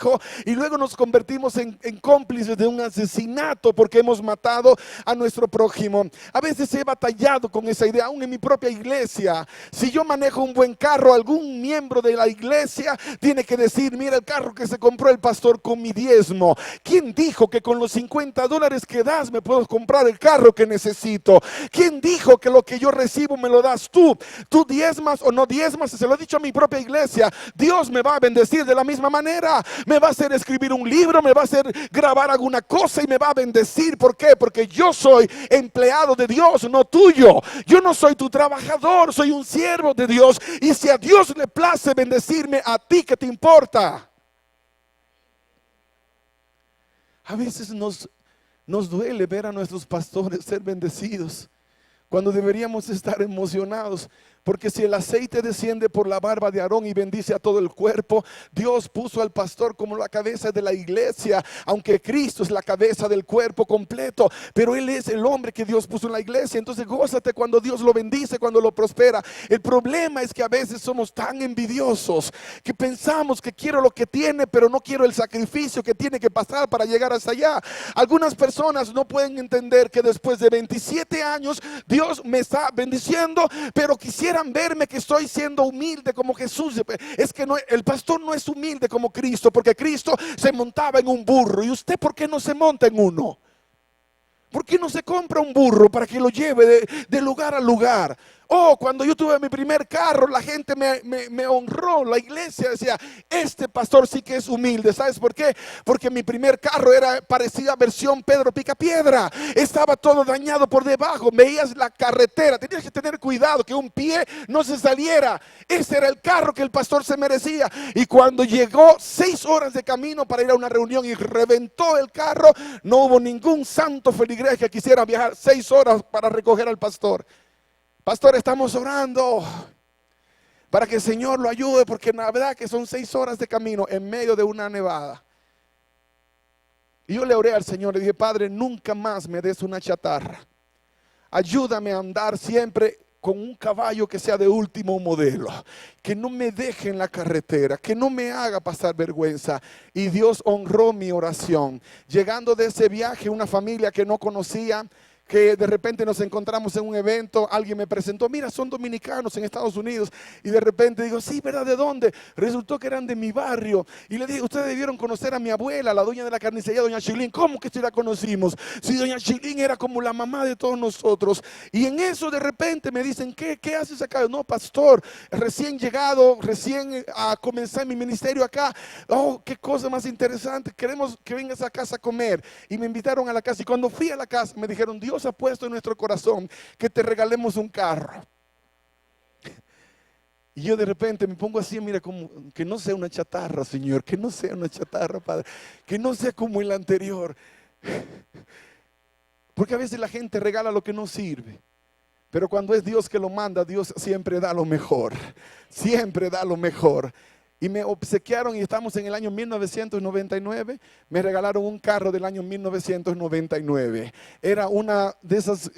y luego nos convertimos en cómplices de un asesinato porque hemos matado a nuestro prójimo. A veces he batallado con esa idea, aún en mi propia iglesia. Si yo manejo un buen carro, algún miembro de la iglesia tiene que decir: mira el carro que se compró el pastor con mi diezmo. ¿Quién dijo que con los $50 que das me puedo comprar el carro que necesito? ¿Quién dijo que lo que yo recibo me lo das tú? ¿Tú diezmas o no diezmas? Se lo he dicho a mi propia iglesia. Dios me va a bendecir de la misma manera. Me va a hacer escribir un libro, me va a hacer grabar alguna cosa y me va a bendecir. ¿Por qué? Porque yo soy empleado de Dios, no tuyo. Yo no soy tu trabajador, soy un siervo de Dios. Y si a Dios le place bendecirme, ¿a ti qué te importa? A veces nos duele ver a nuestros pastores ser bendecidos, cuando deberíamos estar emocionados. Porque si el aceite desciende por la barba de Aarón y bendice a todo el cuerpo, Dios puso al pastor como la cabeza de la iglesia, aunque Cristo es la cabeza del cuerpo completo, pero Él es el hombre que Dios puso en la iglesia. Entonces gózate cuando Dios lo bendice, cuando lo prospera. El problema es que a veces somos tan envidiosos que pensamos que quiero lo que tiene, pero no quiero el sacrificio que tiene que pasar para llegar hasta allá. Algunas personas no pueden entender que después de 27 años Dios me está bendiciendo, pero quisieran verme que estoy siendo humilde como Jesús. Es que no, el pastor no es humilde como Cristo, porque Cristo se montaba en un burro. ¿Y usted por qué no se monta en uno? ¿Por qué no se compra un burro para que lo lleve de lugar a lugar? Oh, cuando yo tuve mi primer carro, la gente me honró. La iglesia decía: este pastor sí que es humilde. ¿Sabes por qué? Porque mi primer carro parecía versión Pedro Picapiedra. Estaba todo dañado por debajo. Veías la carretera, tenías que tener cuidado que un pie no se saliera. Ese era el carro que el pastor se merecía. Y cuando llegó 6 horas de camino para ir a una reunión y reventó el carro, no hubo ningún santo feligrés que quisiera viajar 6 horas para recoger al pastor. Pastor, estamos orando para que el Señor lo ayude, porque la verdad que son 6 horas de camino en medio de una nevada. Y yo le oré al Señor, le dije: Padre, nunca más me des una chatarra. Ayúdame a andar siempre con un caballo que sea de último modelo, que no me deje en la carretera, que no me haga pasar vergüenza. Y Dios honró mi oración. Llegando de ese viaje, una familia que no conocía, que de repente nos encontramos en un evento, alguien me presentó: mira, son dominicanos en Estados Unidos. Y de repente digo: sí, ¿verdad? ¿De dónde? Resultó que eran de mi barrio. Y le dije: ustedes debieron conocer a mi abuela, la dueña de la carnicería, doña Chilín. ¿Cómo que si la conocimos? Si doña Chilín era como la mamá de todos nosotros. Y en eso de repente me dicen: ¿qué haces acá? No, pastor, recién llegado, recién a comenzar mi ministerio acá. Oh, qué cosa más interesante, queremos que vengas a casa a comer. Y me invitaron a la casa, y cuando fui a la casa me dijeron: Dios ha puesto en nuestro corazón que te regalemos un carro. Y yo de repente me pongo así: mira, como que no sea una chatarra, Señor, que no sea una chatarra, Padre, que no sea como el anterior. Porque a veces la gente regala lo que no sirve, pero cuando es Dios que lo manda, Dios siempre da lo mejor, siempre da lo mejor. Y me obsequiaron, y estamos en el año 1999, me regalaron un carro del año 1999. Era una de esas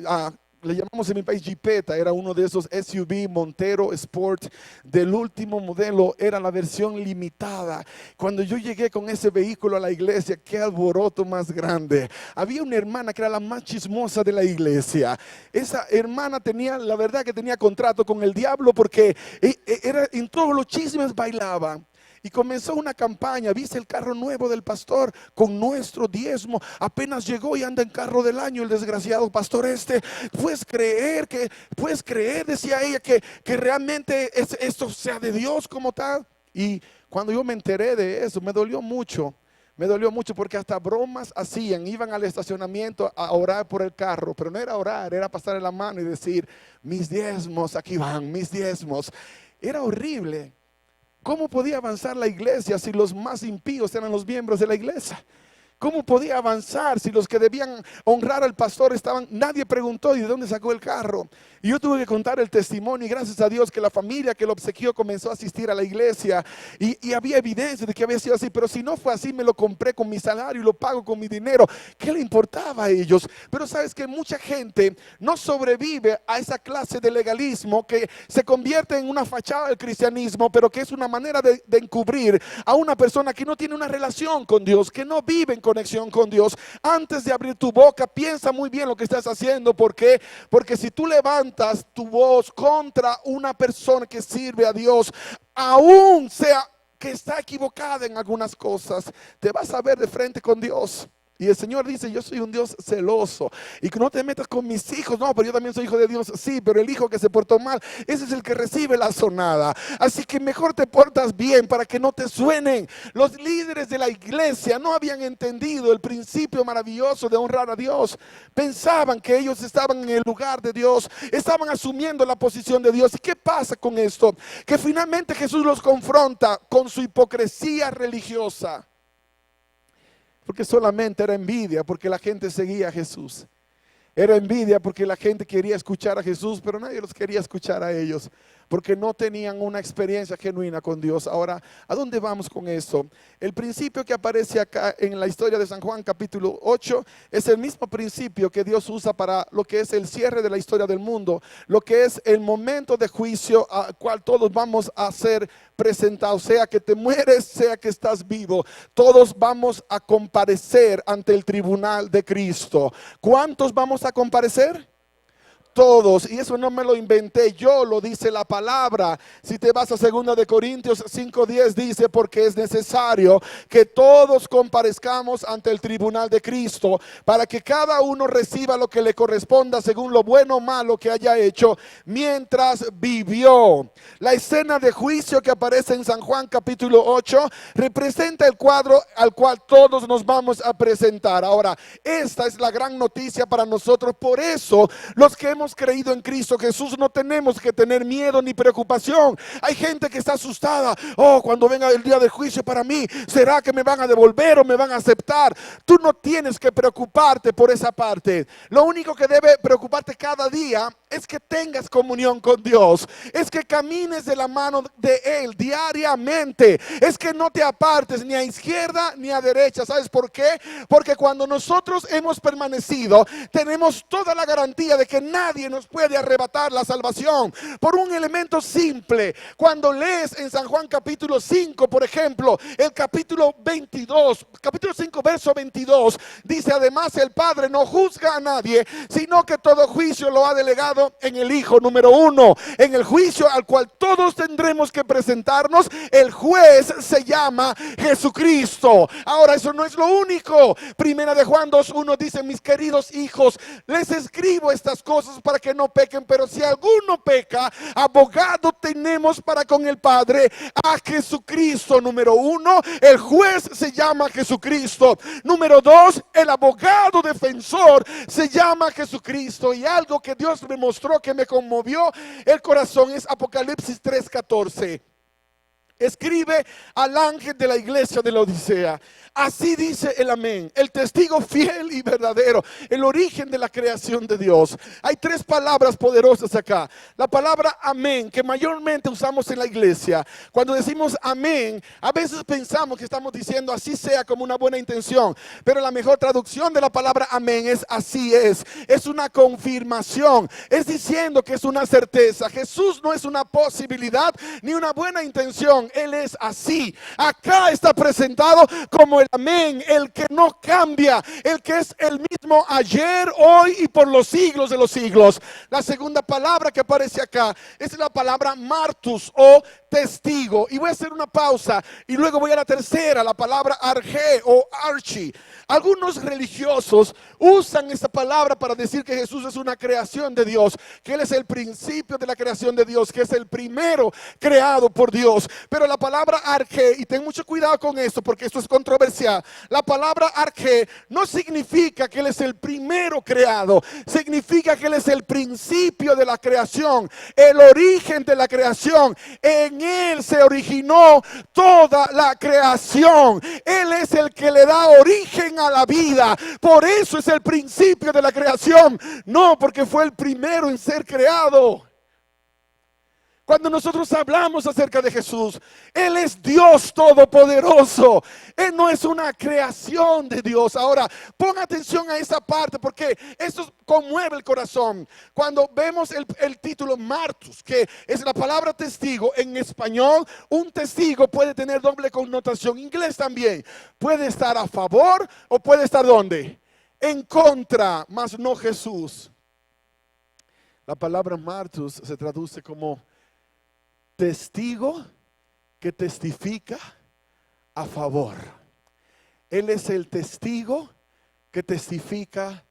le llamamos en mi país Jeepeta, era uno de esos SUV Montero Sport del último modelo, era la versión limitada. Cuando yo llegué con ese vehículo a la iglesia, qué alboroto más grande. Había una hermana que era la más chismosa de la iglesia. Esa hermana tenía, la verdad que tenía contrato con el diablo, porque era, en todos los chismes bailaba. Y comenzó una campaña, viste el carro nuevo del pastor con nuestro diezmo, apenas llegó y anda en carro del año el desgraciado pastor este. Puedes creer, decía ella, que realmente esto sea de Dios como tal. Y cuando yo me enteré de eso, me dolió mucho porque hasta bromas hacían, iban al estacionamiento a orar por el carro, pero no era orar, era pasarle la mano y decir, mis diezmos, aquí van, mis diezmos. Era horrible. ¿Cómo podía avanzar la iglesia si los más impíos eran los miembros de la iglesia? ¿Cómo podía avanzar si los que debían honrar al pastor estaban? Nadie preguntó ¿y de dónde sacó el carro? Y yo tuve que contar el testimonio, y gracias a Dios que la familia que lo obsequió comenzó a asistir a la iglesia, y había evidencia de que había sido así. Pero si no fue así, me lo compré con mi salario y lo pago con mi dinero. ¿Qué le importaba a ellos? Pero sabes que mucha gente no sobrevive a esa clase de legalismo que se convierte en una fachada del cristianismo, pero que es una manera de encubrir a una persona que no tiene una relación con Dios, que no vive en conexión con Dios. Antes de abrir tu boca, piensa muy bien lo que estás haciendo. ¿Por qué? Porque si tú levantas tu voz contra una persona que sirve a Dios, aún sea que está equivocada en algunas cosas, te vas a ver de frente con Dios. Y el Señor dice, yo soy un Dios celoso y que no te metas con mis hijos. No, pero yo también soy hijo de Dios. Sí, pero el hijo que se portó mal, ese es el que recibe la sonada. Así que mejor te portas bien para que no te suenen. Los líderes de la iglesia no habían entendido el principio maravilloso de honrar a Dios. Pensaban que ellos estaban en el lugar de Dios, estaban asumiendo la posición de Dios. ¿Y qué pasa con esto? Que finalmente Jesús los confronta con su hipocresía religiosa. Porque solamente era envidia porque la gente seguía a Jesús. Era envidia porque la gente quería escuchar a Jesús, pero nadie los quería escuchar a ellos, porque no tenían una experiencia genuina con Dios. Ahora, ¿a dónde vamos con esto? El principio que aparece acá en la historia de San Juan capítulo 8 es el mismo principio que Dios usa para lo que es el cierre de la historia del mundo, lo que es el momento de juicio al cual todos vamos a ser presentados, sea que te mueres, sea que estás vivo, todos vamos a comparecer ante el tribunal de Cristo. ¿Cuántos vamos a comparecer? Todos, y eso no me lo inventé yo, lo dice la palabra. Si te vas a 2 de Corintios 5:10 dice, porque es necesario que todos comparezcamos ante el tribunal de Cristo, para que cada uno reciba lo que le corresponda según lo bueno o malo que haya hecho mientras vivió. La escena de juicio que aparece en San Juan capítulo 8 representa el cuadro al cual todos nos vamos a presentar. Ahora, esta es la gran noticia para nosotros. Por eso los que hemos creído en Cristo Jesús no tenemos que tener miedo ni preocupación. Hay gente que está asustada. Oh, cuando venga el día del juicio para mí, ¿será que me van a devolver o me van a aceptar? Tú no tienes que preocuparte por esa parte. Lo único que debe preocuparte cada día es que tengas comunión con Dios, es que camines de la mano de Él diariamente, es que no te apartes ni a izquierda ni a derecha. ¿Sabes por qué? Porque cuando nosotros hemos permanecido, tenemos toda la garantía de que nadie nos puede arrebatar la salvación, por un elemento simple. Cuando lees en San Juan capítulo 5, por ejemplo, el capítulo 22, capítulo 5 verso 22, dice, además el Padre no juzga a nadie, sino que todo juicio lo ha delegado en el Hijo. Número 1, en el juicio al cual todos tendremos que presentarnos, el juez se llama Jesucristo. Ahora, eso no es lo único. Primera de Juan 2:1 dice, mis queridos hijos, les escribo estas cosas para que no pequen, pero si alguno peca, abogado tenemos para con el Padre, a Jesucristo. Número 1, el juez se llama Jesucristo. Número 2, el abogado defensor se llama Jesucristo. Y algo que Dios me mostró que me conmovió el corazón es Apocalipsis 3:14. escribe al ángel de la iglesia de la Odisea. Así dice el amén, el testigo fiel y verdadero, el origen de la creación de Dios. Hay tres palabras poderosas acá. La palabra amén, que mayormente usamos en la iglesia. Cuando decimos amén, a veces pensamos que estamos diciendo así sea, como una buena intención. Pero la mejor traducción de la palabra amén es así es. Es una confirmación. Es diciendo que es una certeza. Jesús no es una posibilidad ni una buena intención. Él es así. Acá está presentado como el amén, el que no cambia, el que es el mismo ayer, hoy y por los siglos de los siglos. La segunda palabra que aparece acá es la palabra martus o testigo. Y voy a hacer una pausa y luego voy a la tercera, la palabra arge o archi. Algunos religiosos usan esta palabra para decir que Jesús es una creación de Dios, que Él es el principio de la creación de Dios, que es el primero creado por Dios. Pero la palabra arge, y ten mucho cuidado con esto porque esto es controversial, la palabra arge no significa que Él es el primero creado, significa que Él es el principio de la creación, el origen de la creación. En Él se originó toda la creación. Él es el que le da origen a la vida. Por eso es el principio de la creación, no porque fue el primero en ser creado. Cuando nosotros hablamos acerca de Jesús, Él es Dios todopoderoso. Él no es una creación de Dios. Ahora, pon atención a esa parte porque eso conmueve el corazón. Cuando vemos el título martus, que es la palabra testigo en español, un testigo puede tener doble connotación. En inglés también. Puede estar a favor o puede estar ¿dónde? En contra, mas no Jesús. La palabra martus se traduce como testigo que testifica a favor. Él es el testigo que testifica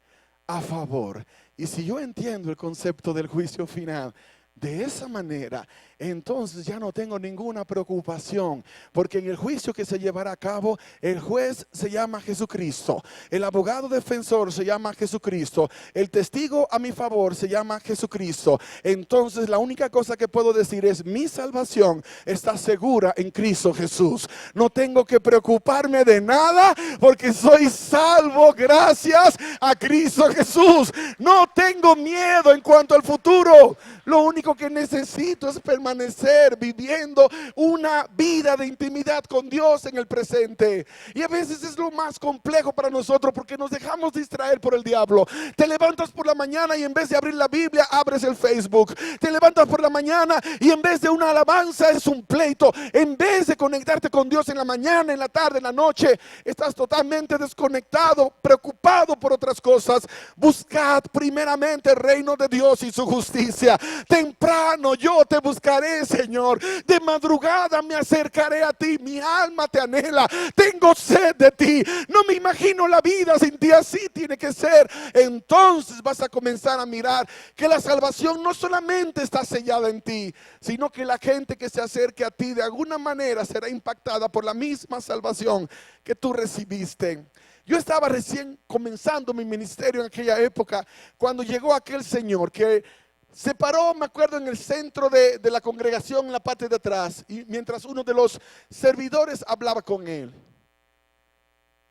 a favor. Y si yo entiendo el concepto del juicio final de esa manera, entonces ya no tengo ninguna preocupación, porque en el juicio que se llevará a cabo, el juez se llama Jesucristo, el abogado defensor se llama Jesucristo, el testigo a mi favor se llama Jesucristo. Entonces la única cosa que puedo decir es: mi salvación está segura en Cristo Jesús. No tengo que preocuparme de nada porque soy salvo gracias a Cristo Jesús. No tengo miedo en cuanto al futuro. Lo único que necesito es permanecer viviendo una vida de intimidad con Dios en el presente. Y a veces es lo más complejo para nosotros porque nos dejamos distraer por el diablo. Te levantas por la mañana y en vez de abrir la Biblia abres el Facebook. Te levantas por la mañana y en vez de una alabanza es un pleito. En vez de conectarte con Dios en la mañana, en la tarde, en la noche, estás totalmente desconectado, preocupado por otras cosas. Buscad primeramente el reino de Dios y su justicia. Temprano yo te buscaré, Señor. De madrugada me acercaré a ti. Mi alma te anhela. Tengo sed de ti. No me imagino la vida sin ti. Así tiene que ser. Entonces vas a comenzar a mirar que la salvación no solamente está sellada en ti, sino que la gente que se acerque a ti de alguna manera será impactada por la misma salvación que tú recibiste. Yo estaba recién comenzando mi ministerio en aquella época cuando llegó aquel señor que se paró, me acuerdo, en el centro de la congregación, en la parte de atrás, y mientras uno de los servidores hablaba con él.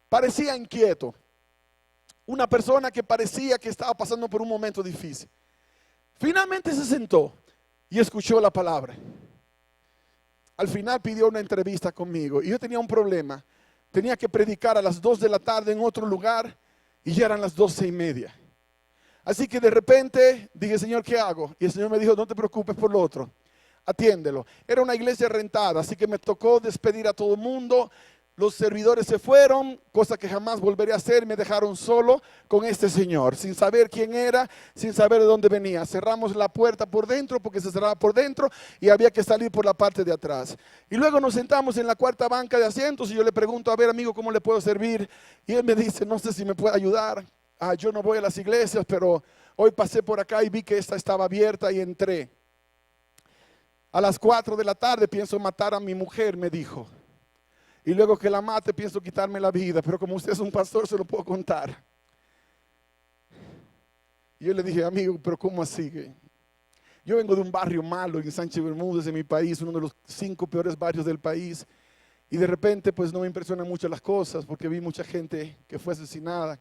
Parecía inquieto, una persona que parecía que estaba pasando por un momento difícil. Finalmente se sentó y escuchó la palabra. Al final pidió una entrevista conmigo y yo tenía un problema. Tenía que predicar a las 2 de la tarde en otro lugar y ya eran las 12:30. Así que de repente dije: Señor, ¿qué hago? Y el Señor me dijo: no te preocupes por lo otro, atiéndelo. Era una iglesia rentada, así que me tocó despedir a todo el mundo. Los servidores se fueron, cosa que jamás volveré a hacer. Me dejaron solo con este señor, sin saber quién era, sin saber de dónde venía. Cerramos la puerta por dentro porque se cerraba por dentro y había que salir por la parte de atrás. Y luego nos sentamos en la cuarta banca de asientos y yo le pregunto: a ver, amigo, ¿cómo le puedo servir? Y él me dice: no sé si me puede ayudar. Yo no voy a las iglesias, pero hoy pasé por acá y vi que esta estaba abierta y entré. A las 4 de la tarde pienso matar a mi mujer, me dijo. Y luego que la mate pienso quitarme la vida, pero como usted es un pastor se lo puedo contar. Y yo le dije: amigo, pero ¿cómo así? Yo vengo de un barrio malo en Sánchez Bermúdez, en mi país, uno de los 5 peores barrios del país. Y de repente pues no me impresionan mucho las cosas porque vi mucha gente que fue asesinada.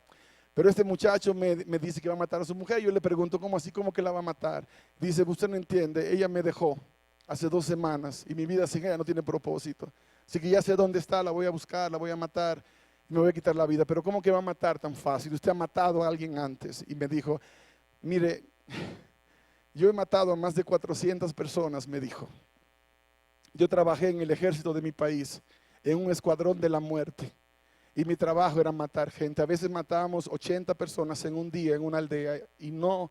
Pero este muchacho me dice que va a matar a su mujer. Yo le pregunto, ¿cómo así? ¿Cómo que la va a matar? Dice, usted no entiende, ella me dejó hace 2 semanas y mi vida sin ella no tiene propósito. Así que ya sé dónde está, la voy a buscar, la voy a matar y me voy a quitar la vida. Pero ¿cómo que va a matar tan fácil? Usted ha matado a alguien antes. Y me dijo, mire, yo he matado a más de 400 personas, me dijo. Yo trabajé en el ejército de mi país, en un escuadrón de la muerte. Y mi trabajo era matar gente. A veces matábamos 80 personas en un día en una aldea y no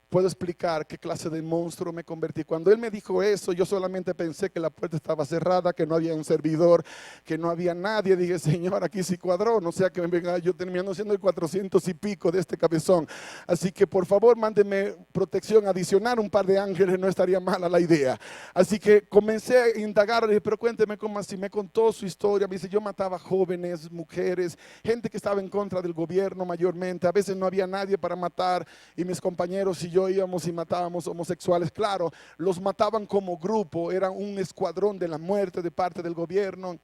puedo explicar qué clase de monstruo me convertí. Cuando él me dijo eso, yo solamente pensé que la puerta estaba cerrada, que no había un servidor, que no había nadie. Dije, Señor, aquí sí cuadró, no sea que me venga yo terminando siendo el 400 y pico de este cabezón. Así que por favor, mándeme protección adicional, un par de ángeles, no estaría mala la idea. Así que comencé a indagar, le dije, pero cuénteme cómo así. Me contó su historia, me dice, yo mataba jóvenes, mujeres, gente que estaba en contra del gobierno mayormente. A veces no había nadie para matar y mis compañeros y yo íbamos y matábamos homosexuales. Claro, los mataban como grupo, era un escuadrón de la muerte de parte del gobierno.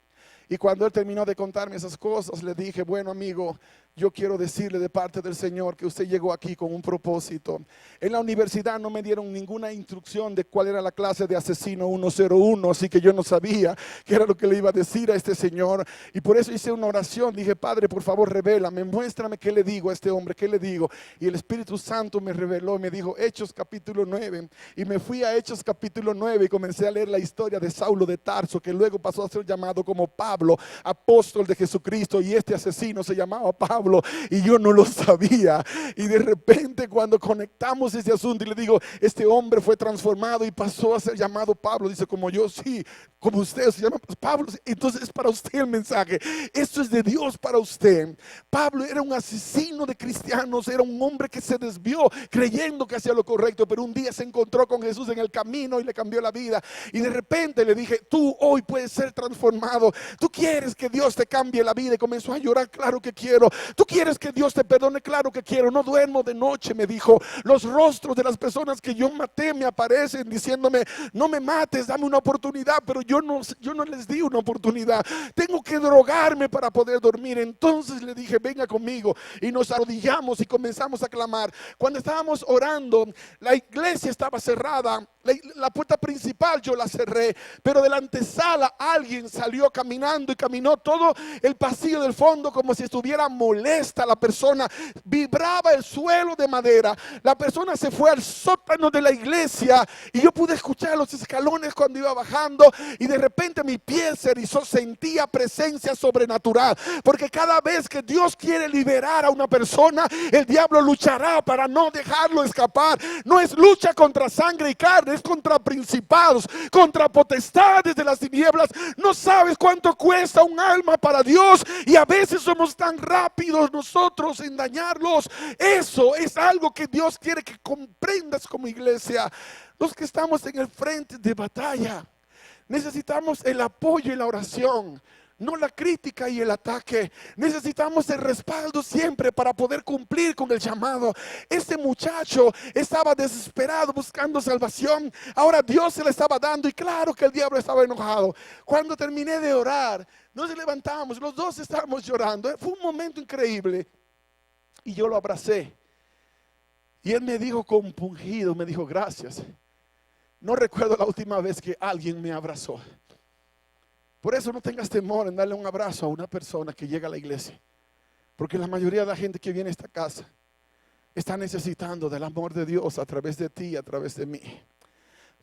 Y cuando él terminó de contarme esas cosas, le dije, bueno amigo, yo quiero decirle de parte del Señor que usted llegó aquí con un propósito. En la universidad no me dieron ninguna instrucción de cuál era la clase de asesino 101, así que yo no sabía qué era lo que le iba a decir a este señor. Y por eso hice una oración, dije, Padre, por favor, revélame, muéstrame qué le digo a este hombre, qué le digo. Y el Espíritu Santo me reveló, me dijo, Hechos capítulo 9. Y me fui a Hechos capítulo 9 y comencé a leer la historia de Saulo de Tarso, que luego pasó a ser llamado como Pablo, apóstol de Jesucristo, y este asesino se llamaba Pablo y yo no lo sabía. Y de repente cuando conectamos ese asunto y le digo, este hombre fue transformado y pasó a ser llamado Pablo, dice, como yo, sí, como usted se llama Pablo. Entonces es para usted el mensaje, esto es de Dios para usted. Pablo era un asesino de cristianos, era un hombre que se desvió creyendo que hacía lo correcto, pero un día se encontró con Jesús en el camino y le cambió la vida. Y de repente le dije, tú hoy puedes ser transformado. Tú quieres que Dios te cambie la vida. Y comenzó a llorar, claro que quiero. Tú quieres que Dios te perdone, claro que quiero. No duermo de noche, me dijo. Los rostros de las personas que yo maté me aparecen diciéndome, no me mates, dame una oportunidad. Pero yo no les di una oportunidad. Tengo que drogarme para poder dormir. Entonces le dije, venga conmigo. Y nos arrodillamos y comenzamos a clamar. Cuando estábamos orando, la iglesia estaba cerrada. La puerta principal yo la cerré, pero de la antesala alguien salió caminando y caminó todo el pasillo del fondo como si estuviera molesta la persona. Vibraba el suelo de madera. La persona se fue al sótano de la iglesia y yo pude escuchar los escalones cuando iba bajando y de repente mi piel se erizó, sentía presencia sobrenatural, porque cada vez que Dios quiere liberar a una persona, el diablo luchará para no dejarlo escapar. No es lucha contra sangre y carne, es contra principados, contra potestades de las tinieblas. No sabes cuánto cuesta un alma para Dios y a veces somos tan rápidos nosotros en dañarlos. Eso es algo que Dios quiere que comprendas como iglesia. Los que estamos en el frente de batalla necesitamos el apoyo y la oración, no la crítica y el ataque. Necesitamos el respaldo siempre para poder cumplir con el llamado. Este muchacho estaba desesperado buscando salvación. Ahora Dios se le estaba dando y claro que el diablo estaba enojado. Cuando terminé de orar, nos levantamos, los dos estábamos llorando. Fue un momento increíble y yo lo abracé. Y él me dijo compungido, me dijo, gracias. No recuerdo la última vez que alguien me abrazó. Por eso no tengas temor en darle un abrazo a una persona que llega a la iglesia, porque la mayoría de la gente que viene a esta casa está necesitando del amor de Dios a través de ti, a través de mí.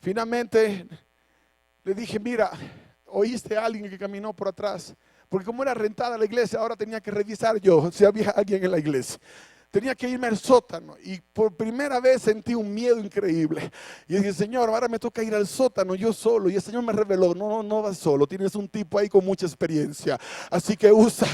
Finalmente le dije, mira, oíste a alguien que caminó por atrás, porque como era rentada la iglesia, ahora tenía que revisar yo si había alguien en la iglesia. Tenía que irme al sótano y por primera vez sentí un miedo increíble. Y dije, Señor, ahora me toca ir al sótano yo solo. Y el Señor me reveló, no vas solo, tienes un tipo ahí con mucha experiencia. Así que usa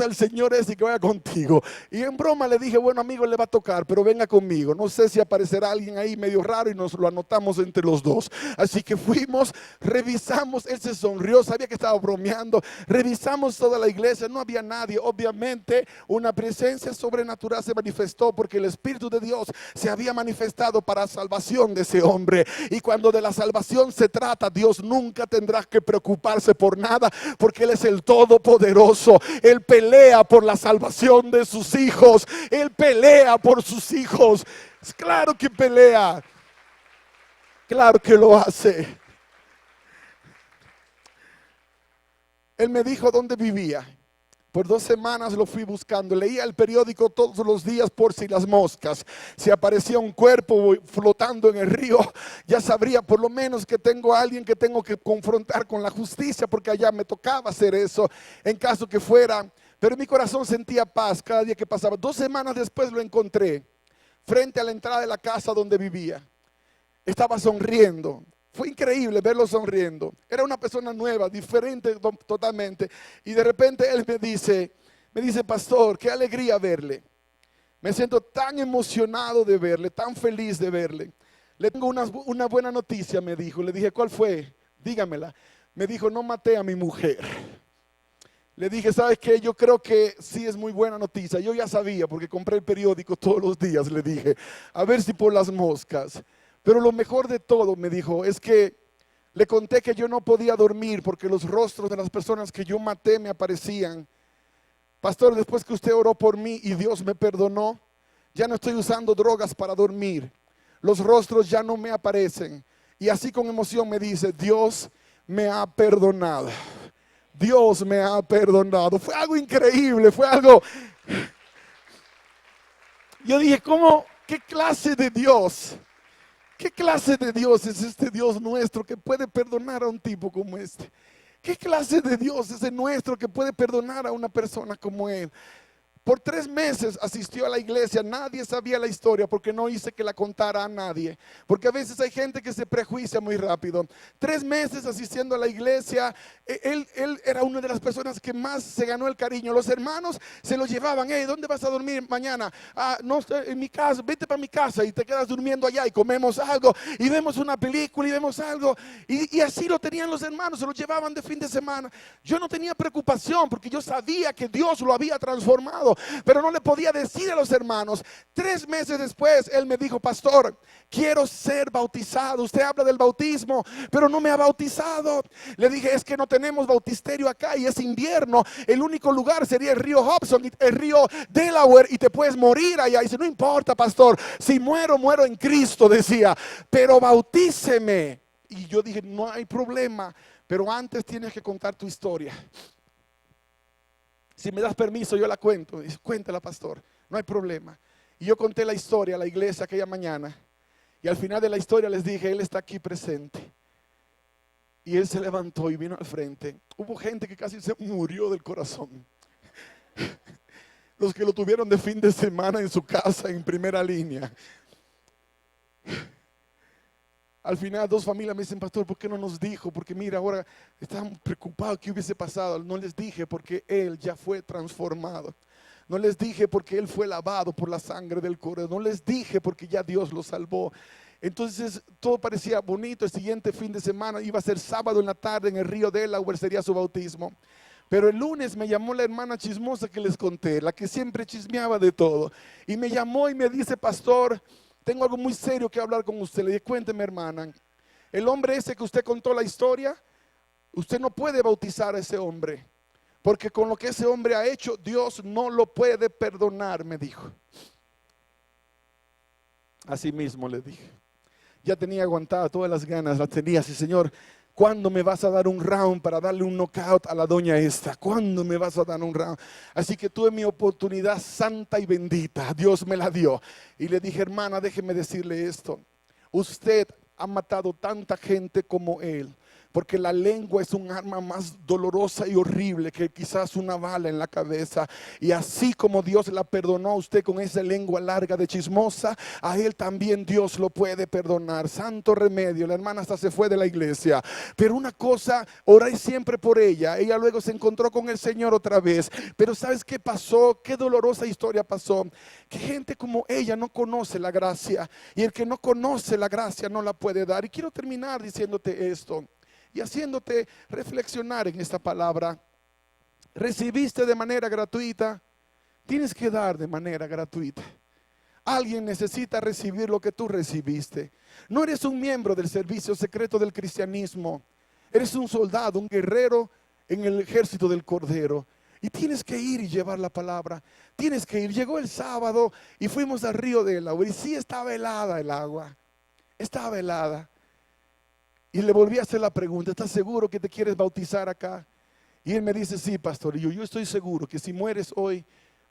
al Señor ese que vaya contigo. Y en broma le dije, bueno amigo, le va a tocar, pero venga conmigo. No sé si aparecerá alguien ahí medio raro y nos lo anotamos entre los dos. Así que fuimos, revisamos, él se sonrió, sabía que estaba bromeando. Revisamos toda la iglesia, no había nadie. Obviamente una presencia sobrenatural sobrenatural se manifestó porque el Espíritu de Dios se había manifestado para salvación de ese hombre. Y cuando de la salvación se trata, Dios nunca tendrá que preocuparse por nada, porque Él es el Todopoderoso. Él pelea por la salvación de sus hijos. Él pelea por sus hijos. Claro que pelea. Claro que lo hace. Él me dijo dónde vivía. Por 2 semanas lo fui buscando. Leía el periódico todos los días por si las moscas. Si aparecía un cuerpo flotando en el río, ya sabría por lo menos que tengo a alguien que tengo que confrontar con la justicia, porque allá me tocaba hacer eso en caso que fuera. Pero mi corazón sentía paz cada día que pasaba. 2 semanas después lo encontré frente a la entrada de la casa donde vivía. Estaba sonriendo. Fue increíble verlo sonriendo. Era una persona nueva, diferente totalmente. Y de repente él me dice, pastor, qué alegría verle. Me siento tan emocionado de verle, tan feliz de verle. Le tengo una buena noticia, me dijo. Le dije, ¿cuál fue? Dígamela. Me dijo, no maté a mi mujer. Le dije, ¿sabes qué? Yo creo que sí es muy buena noticia. Yo ya sabía porque compré el periódico todos los días, le dije. A ver si por las moscas. Pero lo mejor de todo, me dijo, es que le conté que yo no podía dormir porque los rostros de las personas que yo maté me aparecían. Pastor, después que usted oró por mí y Dios me perdonó, ya no estoy usando drogas para dormir. Los rostros ya no me aparecen. Y así con emoción me dice, Dios me ha perdonado. Dios me ha perdonado. Fue algo increíble, fue algo... Yo dije, ¿cómo? ¿Qué clase de Dios? ¿Qué clase de Dios es este Dios nuestro que puede perdonar a un tipo como este? ¿Qué clase de Dios es el nuestro que puede perdonar a una persona como él? Por 3 meses asistió a la iglesia, nadie sabía la historia porque no hice que la contara a nadie. Porque a veces hay gente que se prejuicia muy rápido. 3 meses asistiendo a la iglesia, él era una de las personas que más se ganó el cariño. Los hermanos se lo llevaban, hey, ¿dónde vas a dormir mañana? No, en mi casa, vete para mi casa y te quedas durmiendo allá y comemos algo y vemos una película y vemos algo. Y así lo tenían los hermanos, se lo llevaban de fin de semana. Yo no tenía preocupación porque yo sabía que Dios lo había transformado. Pero no le podía decir a los hermanos. 3 meses después él me dijo, pastor, quiero ser bautizado. Usted habla del bautismo, pero no me ha bautizado. Le dije, es que no tenemos bautisterio acá y es invierno. El único lugar sería el río Hudson, el río Delaware, y te puedes morir allá. Y dice, no importa, pastor, si muero, muero en Cristo, decía, pero bautíceme. Y yo dije, no hay problema, pero antes tienes que contar tu historia. Si me das permiso, yo la cuento. Dice, cuéntala, pastor, no hay problema. Y yo conté la historia a la iglesia aquella mañana. Y al final de la historia les dije, Él está aquí presente. Y Él se levantó y vino al frente. Hubo gente que casi se murió del corazón. Los que lo tuvieron de fin de semana en su casa, en primera línea. Al final 2 familias me dicen, pastor, ¿por qué no nos dijo? Porque mira, ahora estamos preocupados que hubiese pasado. No les dije porque Él ya fue transformado. No les dije porque Él fue lavado por la sangre del Cordero. No les dije porque ya Dios lo salvó. Entonces todo parecía bonito. El siguiente fin de semana iba a ser sábado en la tarde en el río Delaware, sería su bautismo. Pero el lunes me llamó la hermana chismosa que les conté, la que siempre chismeaba de todo. Y me llamó y me dice, pastor, tengo algo muy serio que hablar con usted. Le dije, cuénteme, hermana. El hombre ese que usted contó la historia, usted no puede bautizar a ese hombre. Porque con lo que ese hombre ha hecho, Dios no lo puede perdonar, me dijo. Así mismo le dije. Ya tenía aguantada todas las ganas, las tenía así, Señor. ¿Cuándo me vas a dar un round para darle un knockout a la doña esta? ¿Cuándo me vas a dar un round? Así que tuve mi oportunidad santa y bendita. Dios me la dio. Y le dije, hermana, déjeme decirle esto. Usted ha matado tanta gente como él. Porque la lengua es un arma más dolorosa y horrible que quizás una bala en la cabeza. Y así como Dios la perdonó a usted con esa lengua larga de chismosa, a él también Dios lo puede perdonar. Santo remedio. La hermana hasta se fue de la iglesia. Pero una cosa, oré siempre por ella. Ella luego se encontró con el Señor otra vez. Pero ¿sabes qué pasó? Qué dolorosa historia pasó. Que gente como ella no conoce la gracia. Y el que no conoce la gracia no la puede dar. Y quiero terminar diciéndote esto. Y haciéndote reflexionar en esta palabra. Recibiste de manera gratuita, Tienes que dar de manera gratuita. Alguien necesita recibir lo que tú recibiste. No eres un miembro del servicio secreto del cristianismo. Eres un soldado, un guerrero en el ejército del Cordero. Y tienes que ir y llevar la palabra. Tienes que ir. Llegó el sábado y fuimos al río del agua. Y sí, estaba helada el agua. Estaba helada. Y le volví a hacer la pregunta: ¿estás seguro que te quieres bautizar acá? Y él me dice: sí, pastor. Y yo estoy seguro que si mueres hoy,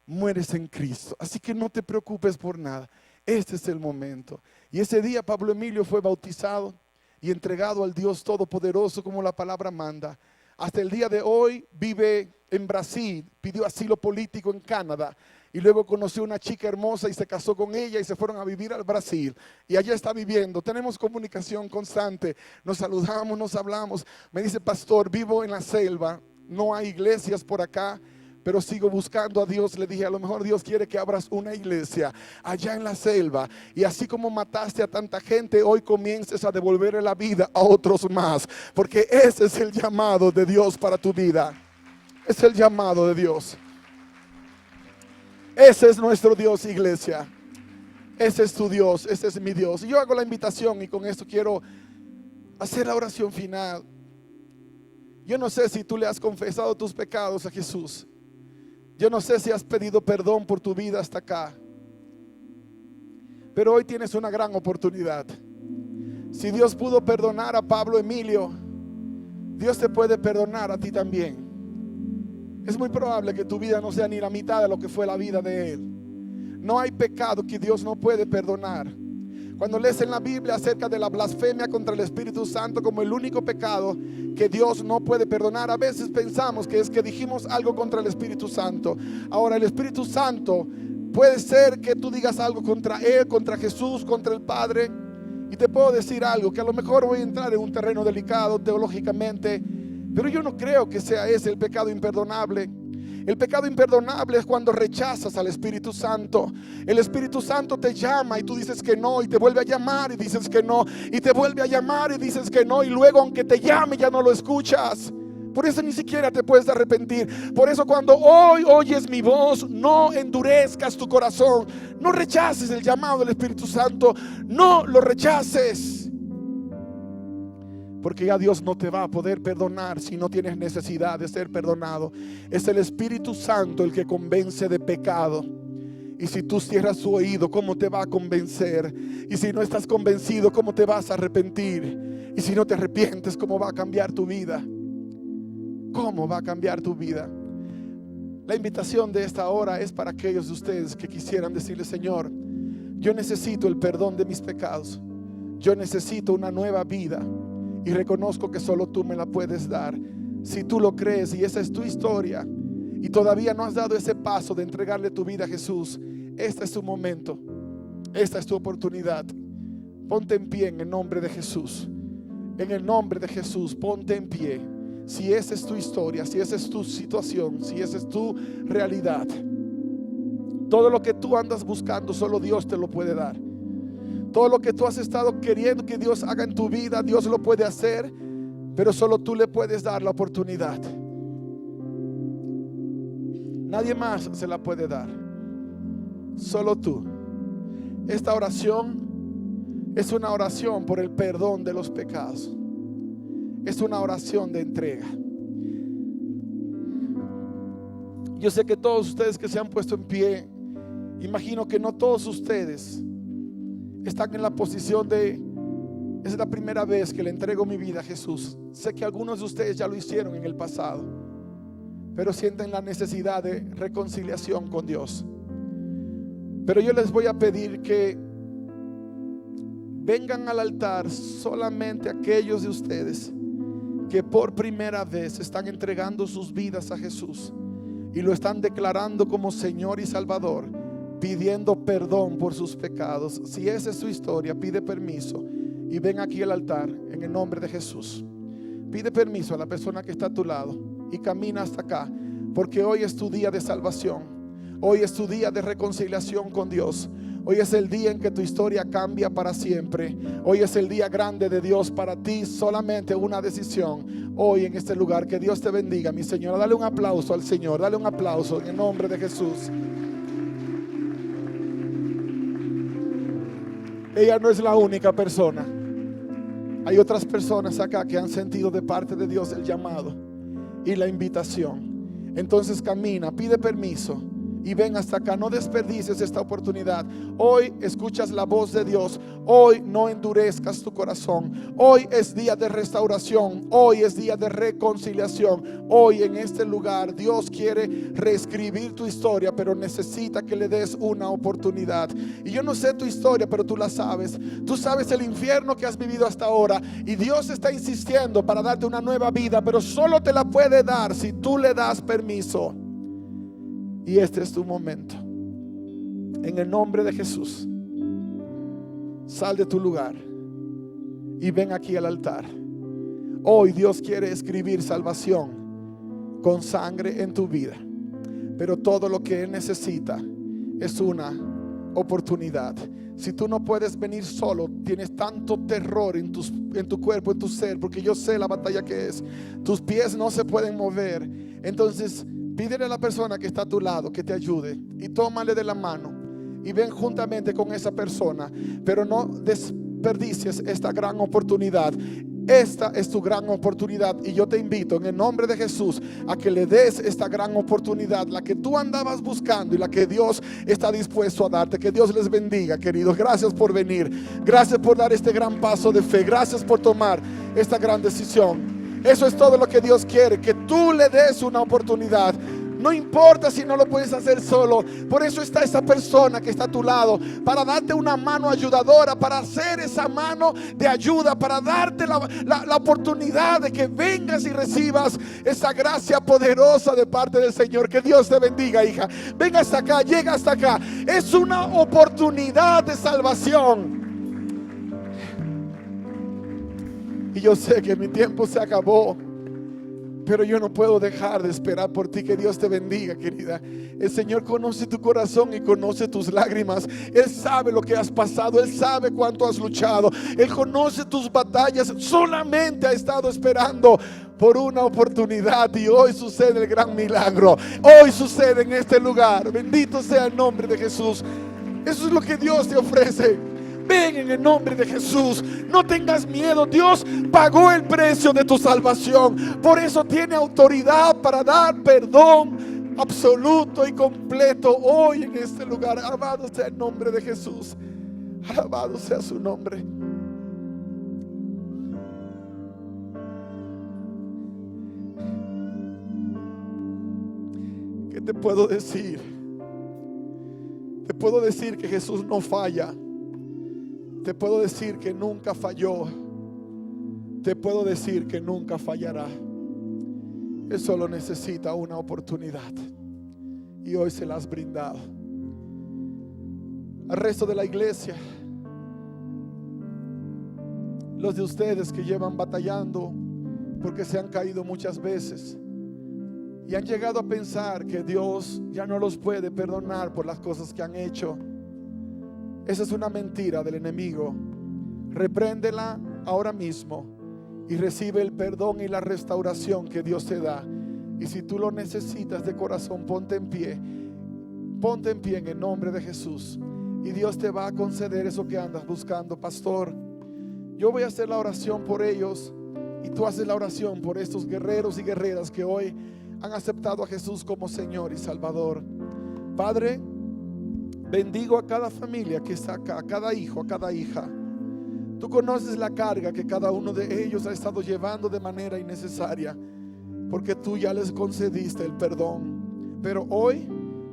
mueres en Cristo. Así que no te preocupes por nada. Este es el momento. Y ese día Pablo Emilio fue bautizado y entregado al Dios Todopoderoso como la palabra manda. Hasta el día de hoy vive en Brasil, pidió asilo político en Canadá y luego conoció una chica hermosa y se casó con ella y se fueron a vivir al Brasil. Y allá está viviendo. Tenemos comunicación constante, nos saludamos, nos hablamos. Me dice: pastor, vivo en la selva, no hay iglesias por acá, pero sigo buscando a Dios. Le dije: a lo mejor Dios quiere que abras una iglesia allá en la selva. Y así como mataste a tanta gente, hoy comiences a devolverle la vida a otros más. Porque ese es el llamado de Dios para tu vida. Es el llamado de Dios. Ese es nuestro Dios, iglesia. Ese es tu Dios, ese es mi Dios. Y yo hago la invitación y con esto quiero hacer la oración final. Yo no sé si tú le has confesado tus pecados a Jesús. Yo no sé si has pedido perdón por tu vida hasta acá. Pero hoy tienes una gran oportunidad. Si Dios pudo perdonar a Pablo Emilio, Dios te puede perdonar a ti también. Es muy probable que tu vida no sea ni la mitad de lo que fue la vida de él. No hay pecado que Dios no puede perdonar. Cuando lees en la Biblia acerca de la blasfemia contra el Espíritu Santo como el único pecado que Dios no puede perdonar, a veces pensamos que es que dijimos algo contra el Espíritu Santo. Ahora, el Espíritu Santo puede ser que tú digas algo contra Él, contra Jesús, contra el Padre. Y te puedo decir algo, que a lo mejor voy a entrar en un terreno delicado teológicamente, pero yo no creo que sea ese el pecado imperdonable. El pecado imperdonable es cuando rechazas al Espíritu Santo. El Espíritu Santo te llama y tú dices que no, y te vuelve a llamar y dices que no, y te vuelve a llamar y dices que no, y luego aunque te llame ya no lo escuchas. Por eso ni siquiera te puedes arrepentir. Por eso cuando hoy oyes mi voz, no endurezcas tu corazón. No rechaces el llamado del Espíritu Santo. No lo rechaces. Porque ya Dios no te va a poder perdonar si no tienes necesidad de ser perdonado. Es el Espíritu Santo el que convence de pecado. Y si tú cierras su oído, ¿cómo te va a convencer? Y si no estás convencido, ¿cómo te vas a arrepentir? Y si no te arrepientes, ¿cómo va a cambiar tu vida? ¿Cómo va a cambiar tu vida? La invitación de esta hora es para aquellos de ustedes que quisieran decirle: Señor, yo necesito el perdón de mis pecados. Yo necesito una nueva vida. Y reconozco que solo tú me la puedes dar. Si tú lo crees y esa es tu historia y todavía no has dado ese paso de entregarle tu vida a Jesús, este es tu momento. Esta es tu oportunidad. Ponte en pie en el nombre de Jesús. En el nombre de Jesús, ponte en pie. Si esa es tu historia, si esa es tu situación, si esa es tu realidad, todo lo que tú andas buscando, solo Dios te lo puede dar. Todo lo que tú has estado queriendo que Dios haga en tu vida, Dios lo puede hacer, pero solo tú le puedes dar la oportunidad. Nadie más se la puede dar, solo tú. Esta oración es una oración por el perdón de los pecados. Es una oración de entrega. Yo sé que todos ustedes que se han puesto en pie, imagino que no todos ustedes están en la posición de: es la primera vez que le entrego mi vida a Jesús. Sé que algunos de ustedes ya lo hicieron en el pasado, pero sienten la necesidad de reconciliación con Dios. Pero yo les voy a pedir que vengan al altar solamente aquellos de ustedes que por primera vez están entregando sus vidas a Jesús y lo están declarando como Señor y Salvador, pidiendo perdón por sus pecados. Si esa es su historia, pide permiso y ven aquí al altar en el nombre de Jesús. Pide permiso a la persona que está a tu lado y camina hasta acá, porque hoy es tu día de salvación. Hoy es tu día de reconciliación con Dios. Hoy es el día en que tu historia cambia para siempre. Hoy es el día grande de Dios para ti. Solamente una decisión hoy en este lugar. Que Dios te bendiga, mi Señora. Dale un aplauso al Señor. Dale un aplauso en el nombre de Jesús. Ella no es la única persona. Hay otras personas acá que han sentido de parte de Dios el llamado y la invitación. Entonces camina, pide permiso y ven hasta acá. No desperdicies esta oportunidad. Hoy escuchas la voz de Dios. Hoy no endurezcas tu corazón. Hoy es día de restauración. Hoy es día de reconciliación. Hoy en este lugar Dios quiere reescribir tu historia, pero necesita que le des una oportunidad. Y yo no sé tu historia, pero tú la sabes. Tú sabes el infierno que has vivido hasta ahora, y Dios está insistiendo para darte una nueva vida, pero solo te la puede dar si tú le das permiso. Y este es tu momento. En el nombre de Jesús, sal de tu lugar y ven aquí al altar. Hoy Dios quiere escribir salvación con sangre en tu vida, pero todo lo que Él necesita es una oportunidad. Si tú no puedes venir solo, tienes tanto terror en tu cuerpo, en tu ser, porque yo sé la batalla que es. Tus pies no se pueden mover. Entonces pídele a la persona que está a tu lado que te ayude y tómale de la mano y ven juntamente con esa persona, pero no desperdicies esta gran oportunidad. Esta es tu gran oportunidad y yo te invito en el nombre de Jesús a que le des esta gran oportunidad, la que tú andabas buscando y la que Dios está dispuesto a darte. Que Dios les bendiga, queridos. Gracias por venir, gracias por dar este gran paso de fe, gracias por tomar esta gran decisión. Eso es todo lo que Dios quiere, que tú le des una oportunidad. No importa si no lo puedes hacer solo. Por eso está esa persona que está a tu lado, para darte una mano ayudadora, para hacer esa mano de ayuda, para darte la oportunidad de que vengas y recibas esa gracia poderosa de parte del Señor. Que Dios te bendiga, hija. Venga hasta acá, llega hasta acá. Es una oportunidad de salvación. Y yo sé que mi tiempo se acabó, pero yo no puedo dejar de esperar por ti. Que Dios te bendiga, querida. El Señor conoce tu corazón y conoce tus lágrimas. Él sabe lo que has pasado. Él sabe cuánto has luchado. Él conoce tus batallas. Solamente ha estado esperando por una oportunidad, y hoy sucede el gran milagro. Hoy sucede en este lugar. Bendito sea el nombre de Jesús. Eso es lo que Dios te ofrece. Ven en el nombre de Jesús. No tengas miedo. Dios pagó el precio de tu salvación. Por eso tiene autoridad para dar perdón absoluto y completo hoy en este lugar. Alabado sea el nombre de Jesús. Alabado sea su nombre. ¿Qué te puedo decir? Te puedo decir que Jesús no falla. Te puedo decir que nunca falló. Te puedo decir que nunca fallará. Él solo necesita una oportunidad, y hoy se la has brindado. Al resto de la iglesia, los de ustedes que llevan batallando porque se han caído muchas veces y han llegado a pensar que Dios ya no los puede perdonar por las cosas que han hecho. Esa es una mentira del enemigo. Repréndela ahora mismo y recibe el perdón y la restauración que Dios te da. Y si tú lo necesitas de corazón, ponte en pie. Ponte en pie en el nombre de Jesús, y Dios te va a conceder eso que andas buscando. Pastor, yo voy a hacer la oración por ellos, y tú haces la oración por estos guerreros y guerreras que hoy han aceptado a Jesús como Señor y Salvador. Padre, bendigo a cada familia que está acá, a cada hijo, a cada hija. Tú conoces la carga que cada uno de ellos ha estado llevando de manera innecesaria, porque tú ya les concediste el perdón. Pero hoy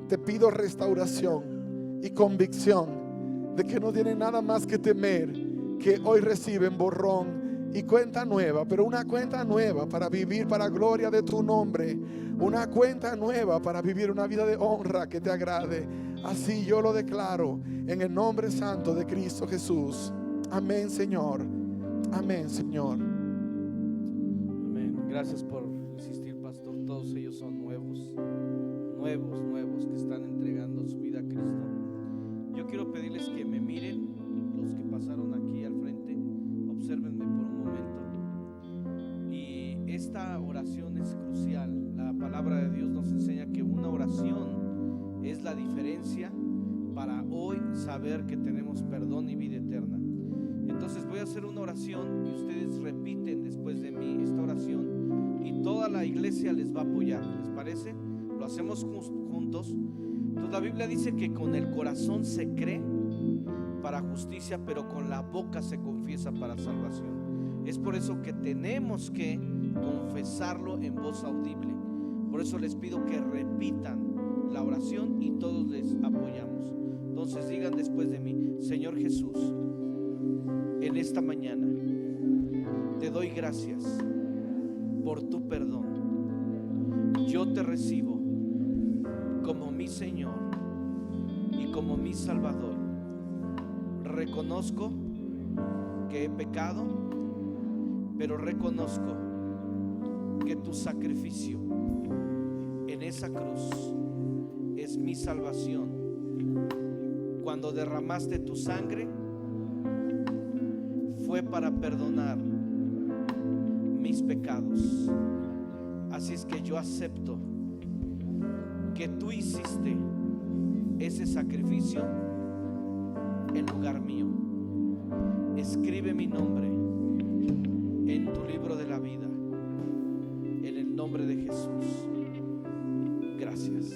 te pido restauración y convicción de que no tienen nada más que temer, que hoy reciben borrón y cuenta nueva, pero una cuenta nueva para vivir para gloria de tu nombre, una cuenta nueva para vivir una vida de honra que te agrade. Así yo lo declaro en el nombre santo de Cristo Jesús. Amén, Señor. Amén, Señor. Amén. Gracias por insistir, pastor. Todos ellos son nuevos que están entregando su vida a Cristo. Yo quiero pedirles que me miren, los que pasaron aquí al frente, obsérvenme por un momento. Y esta oración es crucial. La palabra de Dios nos enseña que una oración es la diferencia para hoy saber que tenemos perdón y vida eterna. Entonces voy a hacer una oración y ustedes repiten después de mí esta oración y toda la iglesia les va a apoyar. ¿Les parece? Lo hacemos juntos. Entonces la Biblia dice que con el corazón se cree para justicia, pero con la boca se confiesa para salvación. Es por eso que tenemos que confesarlo en voz audible. Por eso les pido que repitan la oración y todos les apoyamos. Entonces digan después de mí: Señor Jesús, en esta mañana te doy gracias por tu perdón. Yo te recibo como mi Señor y como mi Salvador. Reconozco que he pecado, pero reconozco que tu sacrificio en esa cruz es mi salvación. Cuando derramaste tu sangre fue para perdonar mis pecados. Así es que yo acepto que tú hiciste ese sacrificio en lugar mío. Escribe mi nombre en tu libro de la vida, en el nombre de Jesús. Gracias.